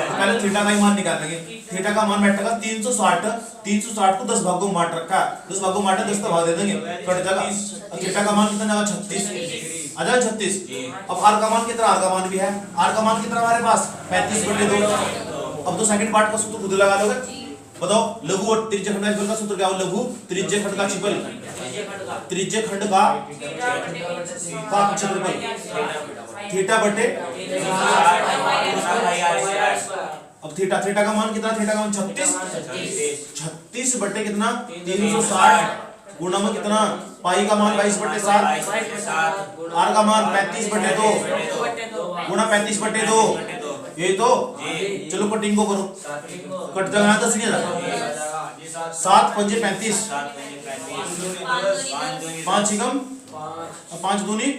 पहले थीटा का ही मान निकालेंगे। थीटा का मान बैठेगा 360 को 10 भागों में बांट रखा है। 10 भागों में बांटा 10 का भाग दे देंगे कट जाएगा। थीटा का मान कितना जाएगा 36 आ जाएगा 36। अब आर का मान कितना, आर का मान भी है, आर का मान कितना हमारे पास 35/2। अब तो सेकंड पार्ट का सूत्र खुद लगा लोगे। बताओ लघु और त्रिज्य खंड का सूत्र क्या हो? लघु त्रिज्य खंड का क्षेत्रफल, त्रिज्य खंड का क्षेत्रफल थीटा बटे। अब थीटा का मान कितना? थीटा का मान 36 बटे कितना 360 गुणा में कितना पाई का मान 22/7, आर का मान 35/2 गुणा 35/2। ये तो चलो कटिंग को करो, कट जाएगा 10 नहीं जाएगा 7 पंजे 35 5 एकम 5 दूनी।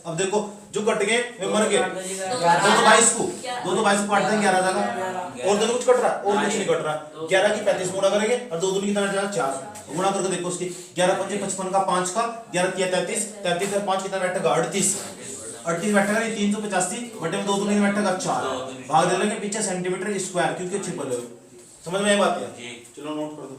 अब देखो जो कट गए वे मर गए 222 को काट देंगे 11 जाएगा। और दोनों कुछ कट रहा और कुछ नहीं कट रहा। 11 की 35 गुणा करेंगे और 2 दूनी कितना जाएगा 4 गुणा करके देखो उसकी 11 पंजे 55 का 5 का 11 तिया 33 और 5 कितना बैठेगा 38 बैठेगा। ये 385 बटे में 2 दूनी बैठेगा 4 भाग दे लेंगे पीछे सेंटीमीटर स्क्वायर क्योंकि छिपल है। समझ में आई बात है? चलो नोट कर दो।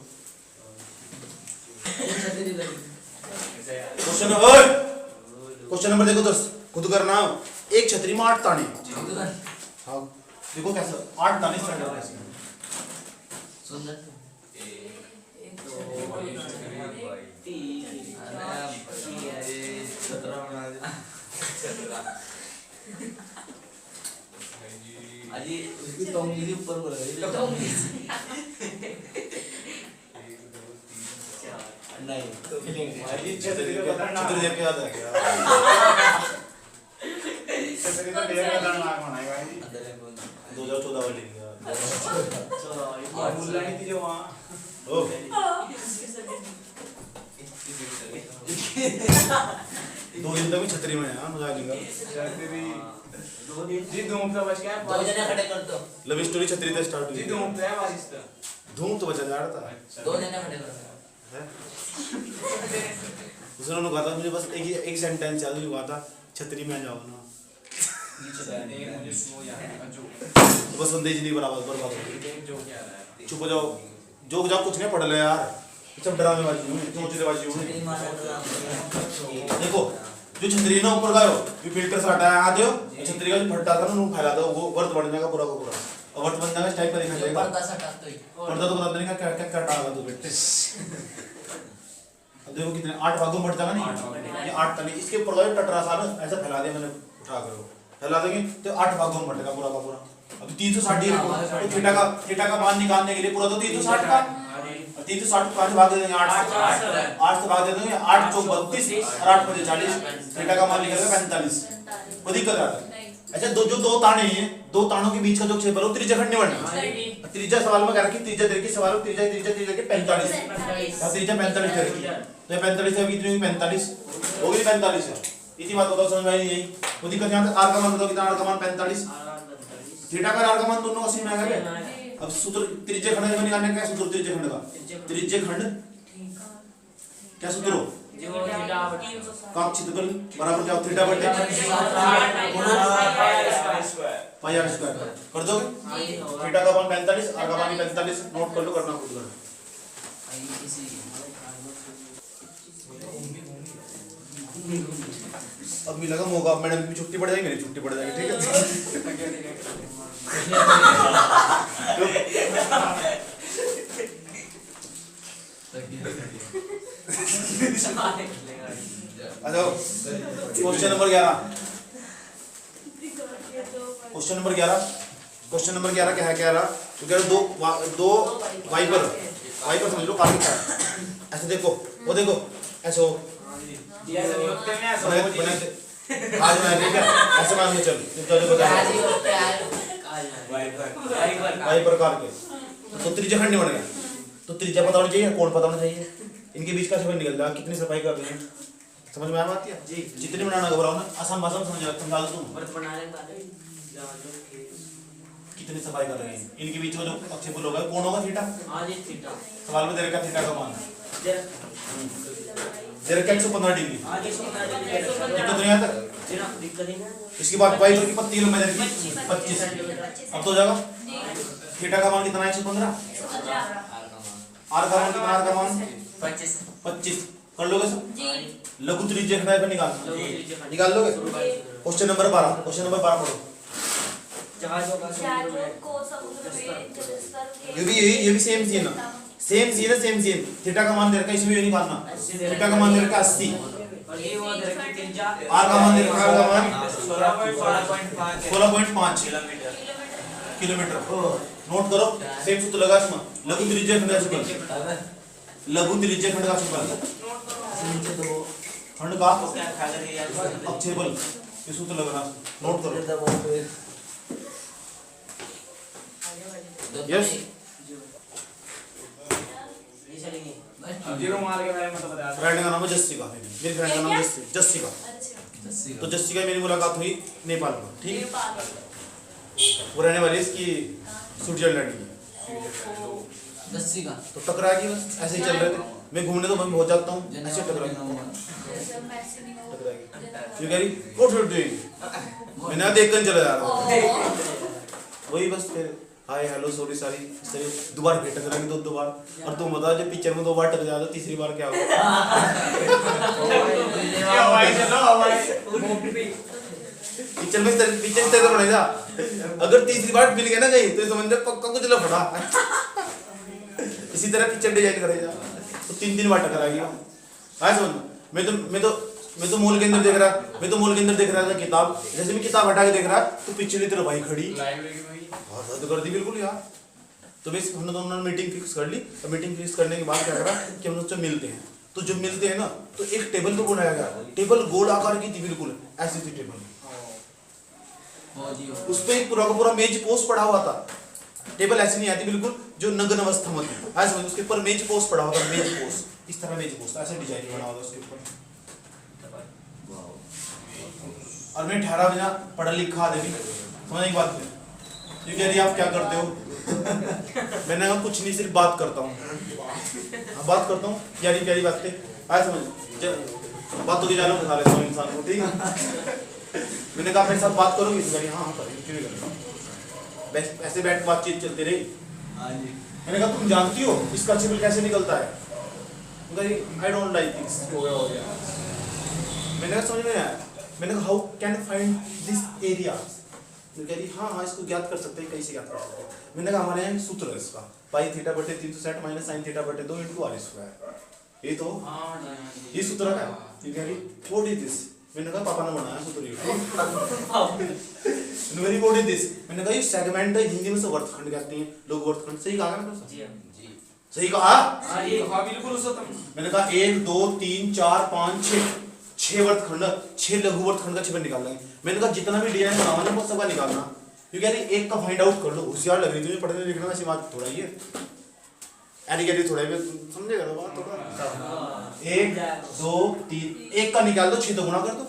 क्वेश्चन नंबर देखो 10 खुद करना। एक छतरी में 8 ताने। हाँ देखो कैसा 8 ताने स्टैंडर्ड है इसमें। सुंदर अजी उसकी टोंगी ऊपर बोल रही है नहीं अजी छतरी का बताना छतरी देख के याद आ गया। छतरी तो देख के बताना आग बनाई भाई 2014 वाली और मुल्ला नहीं थी जो वहां ओ 2 दिन तक भी छतरी में है मजा आ गया। छतरी 2 दिन जी धूम तो बच गया 2 जने खड़े कर दो। लव स्टोरी छतरी से स्टार्ट हुई जी धूम तो है वाजिस तो धूम तो बचा जा रहा था 2 जने खड़े कर उसने कहा था मुझे बस एक सेंटेंस याद हुआ था छतरी में जाओ ना मुझे स्लो याद है जो बस बंदेज नहीं बराबर जो क्या रहा है चुप हो जाओ जो कुछ नहीं पढ़ ले यार सब ड्रामेबाजी हुई चोचलेबाजी हुई। देखो जो छतरी ना ऊपर गयो ये फिल्टर से हटाया आ दियो छतरी का जो फट्टा था ना वो फैला दो वो वर्त बन जाएगा पूरा का पूरा और वर्त बन जाएगा इस टाइप का दिखा जाएगा। पर्दा सटा तो ही पर्दा तो बता देने का क्या क्या हटाएगा तो बेटे। अब देखो कितने 8 भागों में बढ़ जाएगा नहीं ये 8 तने इसके ऊपर गयो टटरा सा ना ऐसा फैला दिया मैंने उठा कर फैला देंगे तो 8 भागों में बढ़ेगा पूरा का पूरा। अब 360 तो थीटा का मान निकालने के लिए पूरा तो 360 का 360 को 5 भाग दे देंगे 8 से भाग दे देंगे 8 चौक 32 और 8 5 40 थीटा का मान निकलेगा 45। कोई दिक्कत आता है? अच्छा दो ताने हैं दो तानों के बीच का जो क्षेत्रफल हो त्रिज्या खंड नहीं बनना। त्रिज्या सवाल में क्या रखी त्रिज्या दे रखी सवाल में त्रिज्या के 45 त्रिज्या 45 दे रखी तो 45 है कितनी होगी 45 हो गई 45 है। इतनी बात बताओ समझ में आई नहीं? कोई दिक्कत यहां आर का मान बताओ कितना आर का मान 45 थीटा का आर का मान दोनों 80 में आ गए। अब सूत्र त्रिज्य खंड में निकालने का सूत्र त्रिज्य खंड का त्रिज्य खंड क्या सूत्र हो का क्षेत्रफल बराबर क्या थीटा बटे पाई आर स्क्वायर कर दोगे। थीटा का मान 45 आर का मान 45 नोट कर लो करना खुद कर। अब मिलेगा मौका मैडम की छुट्टी पड़ जाएगी मेरी छुट्टी पड़ जाएगी ठीक है। अच्छा क्वेश्चन नंबर 11 क्या है कह रहा तो कह रहा दो वाइपर समझ लो काफी क्या ऐसे देखो, वो देखो ऐसे हो ये सब होते हैं ऐसा बना हो बना जी आज मैं ठीक है ऐसे मान के चल तुम चलो बता भाई प्रकार के तो त्रिज्या खंड नहीं बनेगा तो त्रिज्या पता होना चाहिए कोण पता होना चाहिए इनके बीच का सफाई निकल जाएगा कितनी सफाई कर रही है समझ में आ बात है जी जितनी बनाना घबराओ ना आसान भाषा में समझा दो तुम कितनी सफाई कर रहे हैं इनके बीच में जो अक्षेपुल होगा कौन होगा थीटा सवाल में दे रखा थीटा का मान दे रखा 115 डिग्री दिक्कत नहीं आता इसके बाद पाई की पत्ती लंबाई दे रखी 25 अब तो हो जाएगा थीटा का मान कितना है 115 आर का मान कितना आर का मान 25 कर लोगे सब लघु त्रिज्या खंड पर निकाल लोगे क्वेश्चन नंबर 12 पढ़ो ये भी सेम सीन है सेम थीटा का मान दे रखा है इसमें ये निकालना थीटा का मान दे रखा है 80 आर का मान दे रखा है 16.5 किलोमीटर नोट करो सेम सूत्र लगा इसमें लघु त्रिज्या खंड का सूत्र खंड का अक्षेपल ये सूत्र लगाना नोट करो यस जीरो मार के बारे में तो बता फ्रेंड का नाम है जस्सिका मेरे फ्रेंड का नाम है जस्सिका तो जस्सिका मेरी मुलाकात हुई नेपाल में ठीक वो रहने वाली इसकी स्विट्जरलैंड की तो टकरा गई बस ऐसे ही चल रहे थे मैं घूमने तो मैं बहुत जाता हूँ ऐसे टकरा गई यू कह रही व्हाट यू डूइंग मैंने देख कर चला जा रहा वही बस फिर हाय हेलो सॉरी सॉरी दोबारा भेट करेंगे दो बार और तुम बताओ जब पिक्चर में 2 बार टक जाओ तीसरी बार क्या होगा पिक्चर में तरह बनेगा अगर तीसरी बार मिल गया ना कहीं तो समझ लो पक्का कुछ लफड़ा इसी तरह पिक्चर डिजाइन करेगा तो 3 बार टकराएगी हाँ समझ मैं तो मॉल के अंदर देख रहा था किताब जैसे मैं किताब हटा के देख रहा तो पीछे की तरफ भाई खड़ी हद कर दी बिल्कुल यार तो बस हमने दोनों मीटिंग फिक्स कर ली और मीटिंग फिक्स करने के बाद क्या करा कि हम लोग जब मिलते हैं तो जब मिलते हैं ना तो एक टेबल पे बनाया गया टेबल गोल आकार की थी बिल्कुल ऐसी थी टेबल उस पे पूरा का पूरा मेज पोस्ट पड़ा हुआ था टेबल ऐसी नहीं आती बिल्कुल जो नग्न अवस्था में थी ऐसे उसके ऊपर मेज पोस्ट पड़ा हुआ था मेज पोस्ट इस तरह मेज पोस्ट ऐसे डिजाइन बना हुआ था उसके ऊपर और मैं ठहरा बिना पढ़ा लिखा आदमी समझ एक बात ये कह रही आप क्या करते हो मैंने कहा कुछ नहीं सिर्फ बात करता हूँ बात करता हूँ प्यारी प्यारी बातें आए समझ बातों की जान उठा लेता हूँ इंसान को ठीक मैंने कहा मेरे साथ बात करोगी तो कह हाँ करेंगे क्यों नहीं करेंगे ऐसे बैठ बातचीत चलती रही मैंने कहा तुम जानती हो इसका चिपल कैसे निकलता है आई डोंट लाइक दिस मैंने कहा समझ में आया मैंने कहा how can find this area कह रही हाँ इसको ज्ञात कर सकते हैं कैसे ज्ञात कर सकते हैं मैंने कहा हमारे यहाँ सूत्र है इसका पाई थीटा बटे 360 माइनस साइन थीटा बटे 2 इंटू आर स्क्वायर ये तो ये सूत्र है ये कह रही व्हाट इज दिस मैंने कहा पापा ने बनाया सूत्र ये वेरी व्हाट इज दिस मैंने कहा ये सेगमेंट है हिंदी में से वर्गखंड कहते हैं लोग वर्गखंड सही कहा ना सही कहा बिल्कुल मैंने कहा 1 2 3 4 5 6 वर्गखंड 6 लघु वर्गखंड का क्षेत्रफल निकालना है मैंने कहा जितना भी डिजाइन बनाना है वो सबका निकालना क्योंकि यार एक का फाइंड आउट कर लो होशियार लग रही तुझे पढ़ने लिखना ऐसी बात थोड़ा ही है एडिकेटिव थोड़ा ही समझेगा ना बात थोड़ा 1 2 3 एक का निकाल दो 6 तो गुणा कर दो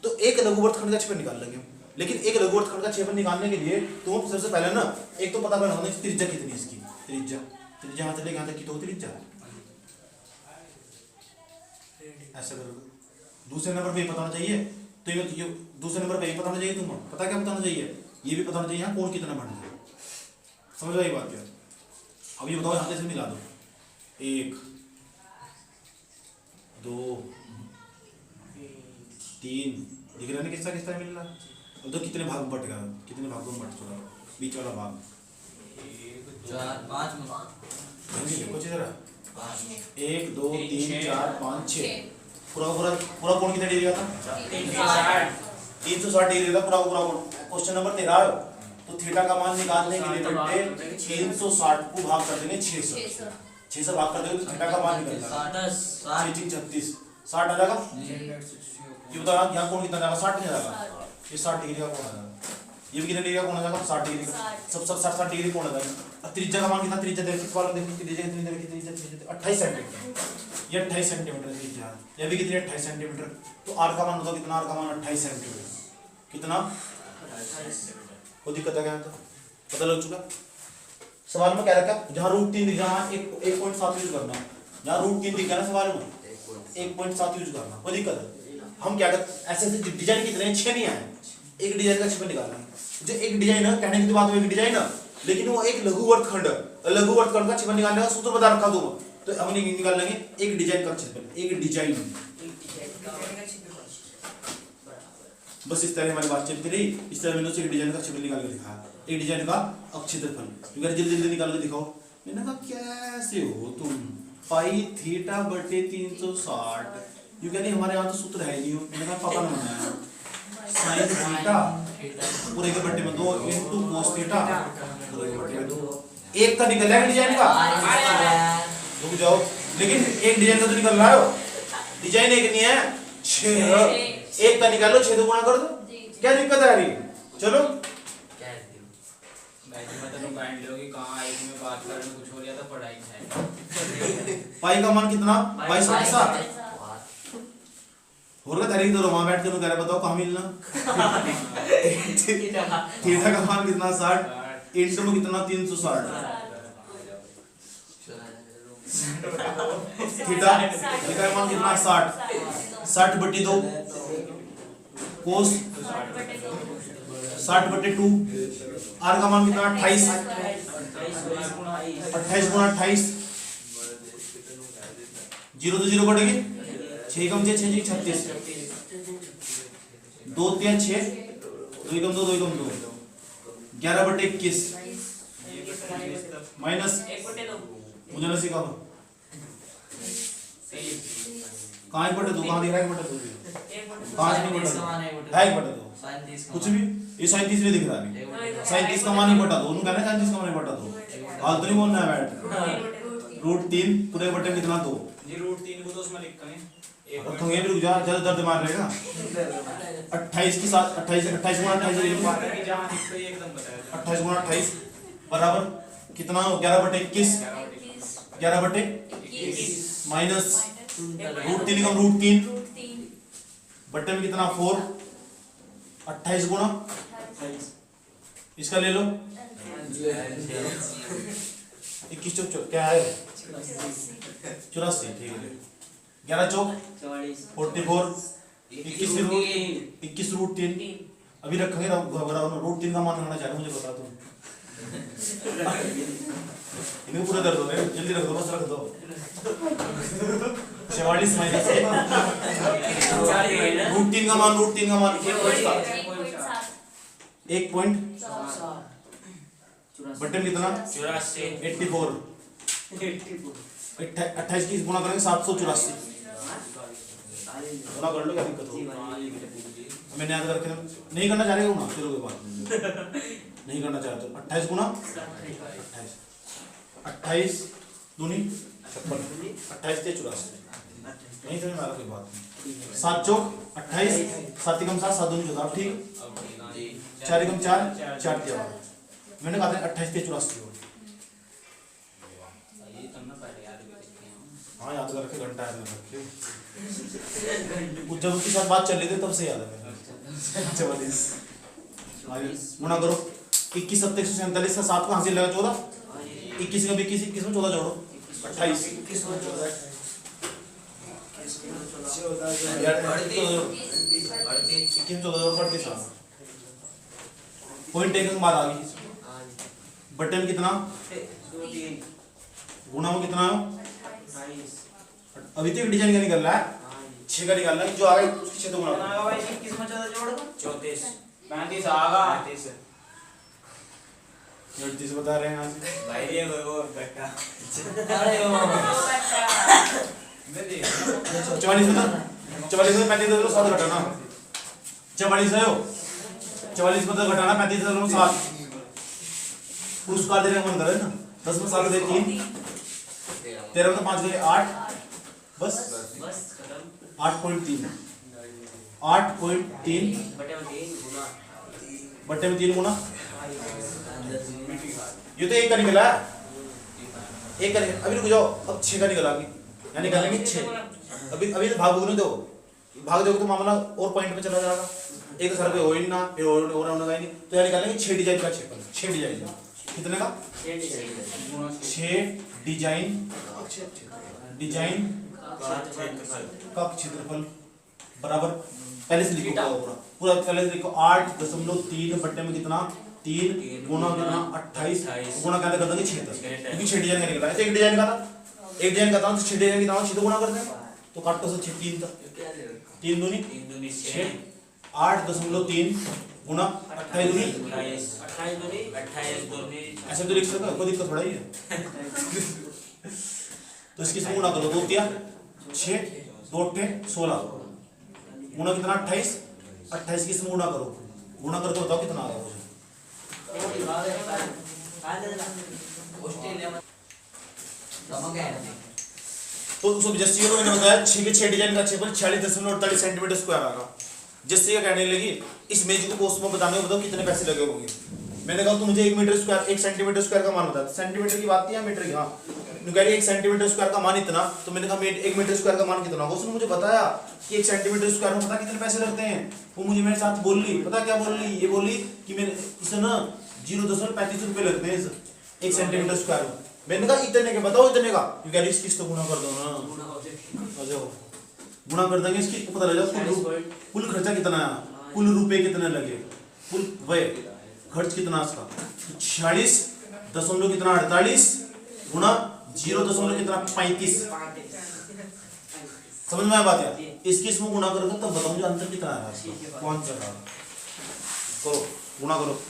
तो एक लघु वर्गखंड का क्षेत्रफल निकाल लेंगे लेकिन एक लघु वर्गखंड का क्षेत्रफल निकालने के लिए तुम सबसे पहले ना एक तो पता करना होगा त्रिज्या कितनी है इसकी त्रिज्या यहाँ से लेके यहाँ तक की तो त्रिज्या ऐसा करो दूसरे नंबर पे पता होना चाहिए तो ये दूसरे नंबर पे पता होना चाहिए तुम्हें पता क्या पता होना चाहिए ये भी पता होना चाहिए यहाँ कोण कितना बढ़ना है समझ रही बात क्या अब ये बताओ यहाँ कैसे मिला दो 1 2 3 दिख रहा है किसका किसका मिल रहा है अब तो कितने भाग में बट गया कितने भागों में बट चुका बीच वाला भाग 4 5 कुछ इधर 1 2 3 4 5 6 पूरा कोण कितना डिग्री का था 360 डिग्री का पूरा कोण क्वेश्चन नंबर 13 तो थीटा का मान निकालने के लिए बेटे 360 को भाग कर देंगे 6 से 6 से भाग कर दोगे तो थीटा का मान निकलता है 6 6 36 60 आ जाएगा। ये बता यहाँ कोण कितना जाएगा 60 नहीं जाएगा, ये 60 डिग्री का कोण आ जाएगा, ये भी कितने डिग्री का कोण आ जाएगा 60 डिग्री का, सब 60 डिग्री कोण आ जाएगा। अब त्रिज्या का मान कितना, त्रिज्या देखिए इस वाला देखिए त्रिज्या कितनी देखिए, त्रिज्या 28 सेंटीमीटर, ये 28 सेंटीमीटर त्रिज्या, ये भी कितनी 28 सेंटीमीटर। तो आर का मान बताओ कितना, आर का मान 28 सेंटीमीटर, कितना कोई दिक्कत है क्या, तो पता लग चुका। सवाल में क्या रखा, जहाँ √3 दिखा है 1.7 यूज करना, जहाँ √3 दिखा ना सवाल में 1.7 यूज करना, कोई दिक्कत है। हम क्या करते ऐसे ऐसे डिजाइन कितने 6 नहीं आए, एक डिजाइन का क्षेत्रफल निकालना है। जो एक डिजाइन है कहने की बात है, एक डिजाइन है लेकिन वो एक लघु वर्गखंड है, लघु वर्गखंड का क्षेत्रफल निकालने का सूत्र बता रखा दूंगा, तो हम निकाल लेंगे एक डिजाइन का क्षेत्रफल, एक डिजाइन, बस इस तरह हमारी बात चलती रही। इस तरह मैंने एक डिजाइन का क्षेत्रफल निकाल के दिखाया, एक डिजाइन का क्षेत्रफल, जल्दी जल्दी निकाल के दिखाओ। मैंने कहा कैसे हो तुम, पाई थीटा बटे 360, यू कहते हमारे यहाँ तो सूत्र है नहीं, मैंने कहा पापा ने बनाया, साइन थीटा पूरे के बटे में 2 इनटू कोस थीटा पूरे के बटे में 2, एक का निकल जाएगा डिजाइन का, रुक जाओ, लेकिन एक डिजाइन का तो निकल रहा है, डिजाइन एक नहीं है 6, एक का निकालो 6 तो गुणा कर दो, क्या दिक्कत है यार, चलो पाई का मान कितना 22 हो रहा तारीख दो वहां बैठ के कह रहे बताओ कहाँ मिलना थीटा का मान कितना 60 इंटू में कितना 360 थीटा का मान कितना 60 बटी 2 कोस 60 बटे 2, आर का मान कितना 28 गुणा 28, 0 तो 0 कटेगी, 6 कम 6 6 36, 2 3 6 2 कम 2 2 कम 2, 11 बटे 21 माइनस मुझे ना सिखा कहाँ बटे 2, कहाँ दिख रहा है बटे 2, कहाँ नहीं बटे 2 है बटे 2 कुछ भी, ये 37 में दिख रहा है, 37 का मान ही बटा 2, उन्होंने कहना 37 का मान ही बटा 2, हाल तो नहीं बोलना है बैठ, √3 पूरे बटे में कितना 2 जी, √3 को तो उसमें लिखते हैं और तुम ये भी रुक जा, ज्यादा दर्द मार रहेगा 28 के साथ 28 गुणा 28 28 गुणा 28 बराबर कितना, 11 बटे 21 11 बटे 21 माइनस √3 कम √3 बटे में कितना 4, 28 गुणा इसका ले लो 21 चौक क्या है 84, ठीक है 11 चौक 44, 21 √3 अभी रखेंगे √3 का मान रखना चाहिए, मुझे बता दो इन्हें पूरा दर्द हो रहा है, जल्दी रख दो, बस रख दो 44 माइनस √3 का मान 1 बटे में कितना 84, 28 की गुणा करेंगे 784, गुणा कर लो क्या दिक्कत हो, मैंने याद करके नहीं करना चाह रहे हो ना, चलो कोई बात नहीं करना चाहते तो 28 गुणा 28 दूनी 56, 28 से 84 नहीं समझ में आ रहा कोई बात नहीं, 7 चौक 28, 7 कम 7 7 दूनी 14, ठीक 4 कम 4 4 दिया, मैंने कहा था 28 से 84 हाँ याद करके घंटा याद रखे, जब उसके साथ बात चल रही थी तब से याद है 44 गुणा करो 21 7 147 का 7 का हासिल लगा 14, 21 का 21 में 14 जोड़ो 28 21 पॉइंट एक बात आ गई, बटे में कितना गुणा में कितना है, अभी तो डिजाइन का निकल रहा है 6 का निकालना है, जो आ गया उसकी 6 तो गुणा बनाएगा भाई 21 में 14 जोड़ दो 34 35 आगा 38 बता रहे हैं यहाँ से भाई ये वो बेटा अरे ओ मैं दे 44 में 35 दे दो 7 घटाना 44 है 44 में 10 घटाना 35 दे दो 7 पुरस्कार देने का मन करे ना 10 में 7 दे 3 13 में तो 5 गए 8, बस बस खत्म 8.3 8.3 बट्टे में 3 गुना, ये तो 1 का निकला, 1 का निकला। अभी रुक जाओ, अब 6 का निकला अभी, यानी निकालेंगे 6। अभी अभी तो भाग दो, भाग दोगे तो मामला और पॉइंट पे चला जाएगा। एक तो सर पे हो ही ना, फिर और होना ही नहीं, तो यानी निकालेंगे 6 डिजाइन का क्षेत्रफल। 6 डिजाइन का कितने का? 6 डिजाइन का क्षेत्रफल बराबर, पहले से लिखो पूरा पूरा पहले से लिखो 8.3 बट्टे में कितना 3 गुना कितना 28 गुना क्या कर देंगे 6 तक, क्योंकि 6 डिजाइन का निकला है। तो एक डिजाइन का था, एक डिजाइन का था तो 6 डिजाइन कितना 6 गुना करते हैं, तो काटो से 6 3 तक 3 दूनी 6 8.3 गुना 28 दूनी 28 ऐसे तो लिख सकते हो, कोई दिक्कत थोड़ा ही है। तो इसकी से गुना करो, 2 तिया 6 2 8 16 गुना कितना 28 28 की से गुना करो, गुना करके बताओ कितना आ गया मुझे। तो उसको जस्सी को मैंने बताया 6 के 6 डिजाइन का क्षेत्रफल 46.48 सेंटीमीटर स्क्वायर आएगा। जस्सी का कहने लगी इस मेज को कोस्ट में बताने को बताओ कितने पैसे लगे होंगे। मैंने कहा तू मुझे 1 मीटर स्क्वायर 1 सेंटीमीटर स्क्वायर का मान बता, सेंटीमीटर की बात थी या मीटर की? हाँ, कह रही 1 सेंटीमीटर स्क्वायर का मान इतना, तो मैंने कहा 1 मीटर स्क्वायर का मान कितना होगा। उसने मुझे बताया कि 1 सेंटीमीटर स्क्वायर में पता कितने पैसे लगते हैं। वो मुझे मेरे साथ बोल ली, पता क्या बोल ली? ये बोली कि मेरे इसे ना 0.35 रुपए लगते हैं 1 सेंटीमीटर स्क्वायर में। मैंने कहा इतने के बताओ, इतने का? कह रही इसकी तो गुना कर दो ना, गुना कर देंगे इसकी, पता लग जाएगा कुल खर्चा कितना है, कुल रुपए कितने लगे, कुल व्यय खर्च कितना इसका। 46.48 गुना 0.35। समझ में आया बात? यार इसकी इसमें गुना करोगे तब बताओ मुझे आंसर कितना आया, कौन सा था। करो गुना करो,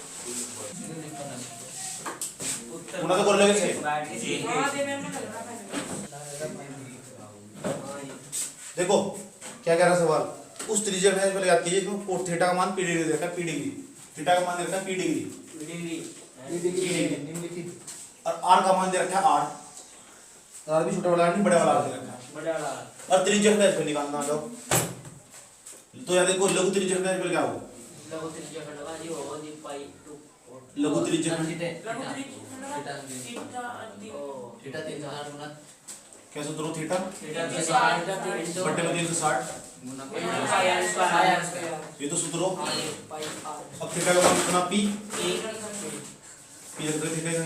गुना तो कर लोगे इसके। देखो क्या कह रहा सवाल, उस त्रिज्या का पहले याद कीजिए, इसमें थीटा का मान पी डिग्री देखा, पी डिग्री थीटा का मान दे रखा है पी डिग्री और आर का मान दे रखा है आर, आर भी छोटा वाला नहीं बड़ा वाला दे रखा है, और त्रिज्या का इसमें निकालना आ जाओ। तो याद देखो लघु त्रिज्या का पहले क्या होगा, लघु त्रिज्या क्या सूत्र थीटा बट्टे में 360 ये तो सूत्र। अब थीटा का मान कितना पी रख दो, थीटा का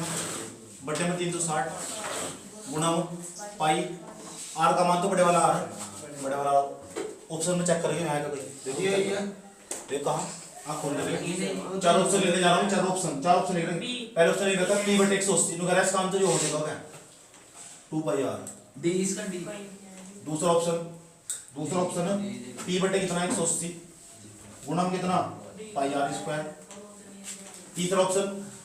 बट्टे में 360 गुना पाई, आर का मान तो बड़े वाला आर, बड़े वाला ऑप्शन में चेक करेंगे यहाँ का कोई देखिए ये कहाँ आँख खोल लेंगे। 4 ऑप्शन लेने जा रहा हूँ, 4 ऑप्शन लिख रहे हैं। पहले ऑप्शन लिख रखा है p बटे 180, इनको कह रहा है इसका आंसर जो हो जाएगा क्या 2 पाई आर। डी इसका डी दूसरा ऑप्शन है p बटे कितना 180 गुणा में कितना पाई आर स्क्वायर। तीसरा ऑप्शन,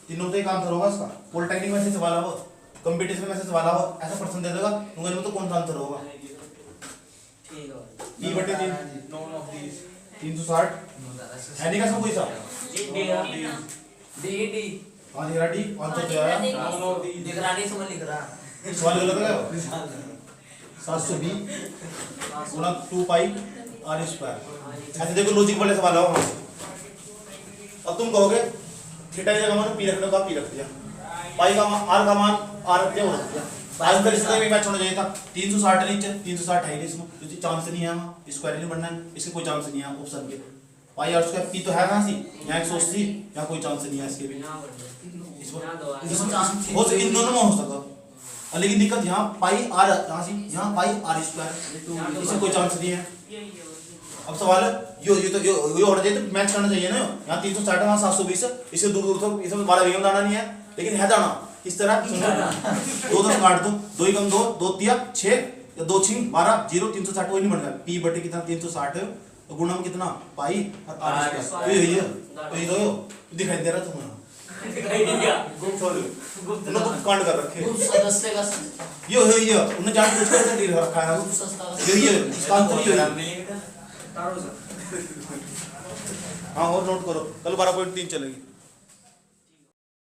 तीनों में एक आंसर होगा इसका, पॉलिटेक्निक में से सवाल हो, कंपटीशन में से सवाल हो, ऐसा प्रश्न दे देगा उनमें तो कौन सा आंसर होगा। p बटे 360 है नहीं का सब कोई सा डी डी हाँ दिख रहा डी आंसर क्या आया, दिख रहा नहीं समझ लिख रहा सवाल गलत है 720 गुना 2 पाई आर स्क्वायर। ऐसे देखो लॉजिक वाले सवाल आओ। अब तुम कहोगे थीटा की जगह मान पी रखने का पी रख दिया, पाई का मान आर का मान आर रख दिया, वो रख दिया। आंसर इसका भी मैच होना चाहिए था। 360 नीचे 360 है इसमें, क्योंकि चांस नहीं है, वहां स्क्वायर नहीं बनना है, इसके कोई चांस नहीं है ऑप्शन के। पाई आर स्क्वायर पी तो है कहां सी, यहां 180, यहां कोई चांस नहीं है इसके भी, हो सके इन दोनों में हो सका। लेकिन दिक्कत यहाँ पाई आर, यहाँ पाई आर स्क्वायर, इससे कोई चांस नहीं है। अब सवाल है यो होना चाहिए, तो मैच करना चाहिए ना। यहाँ 360 वहाँ 720, इससे दूर दूर तक इसमें 12 विगम दाना नहीं है, लेकिन है दाना इस तरह। 2 10 काट दो, 2 एकम 2 2 तिया 6 या 2 6 12 0 360 कोई नहीं बन गया। p बटे कितना 360 गुणा में कितना पाई और आर स्क्वायर। तो ये दिखाई दे रहा तुम्हें, उन्होंने तो कांड कर रखे ये उन्होंने जान पूछ कर डील रखा है ये इसका अंतर ही है। हाँ और नोट करो, कल 12.3 चलेगी।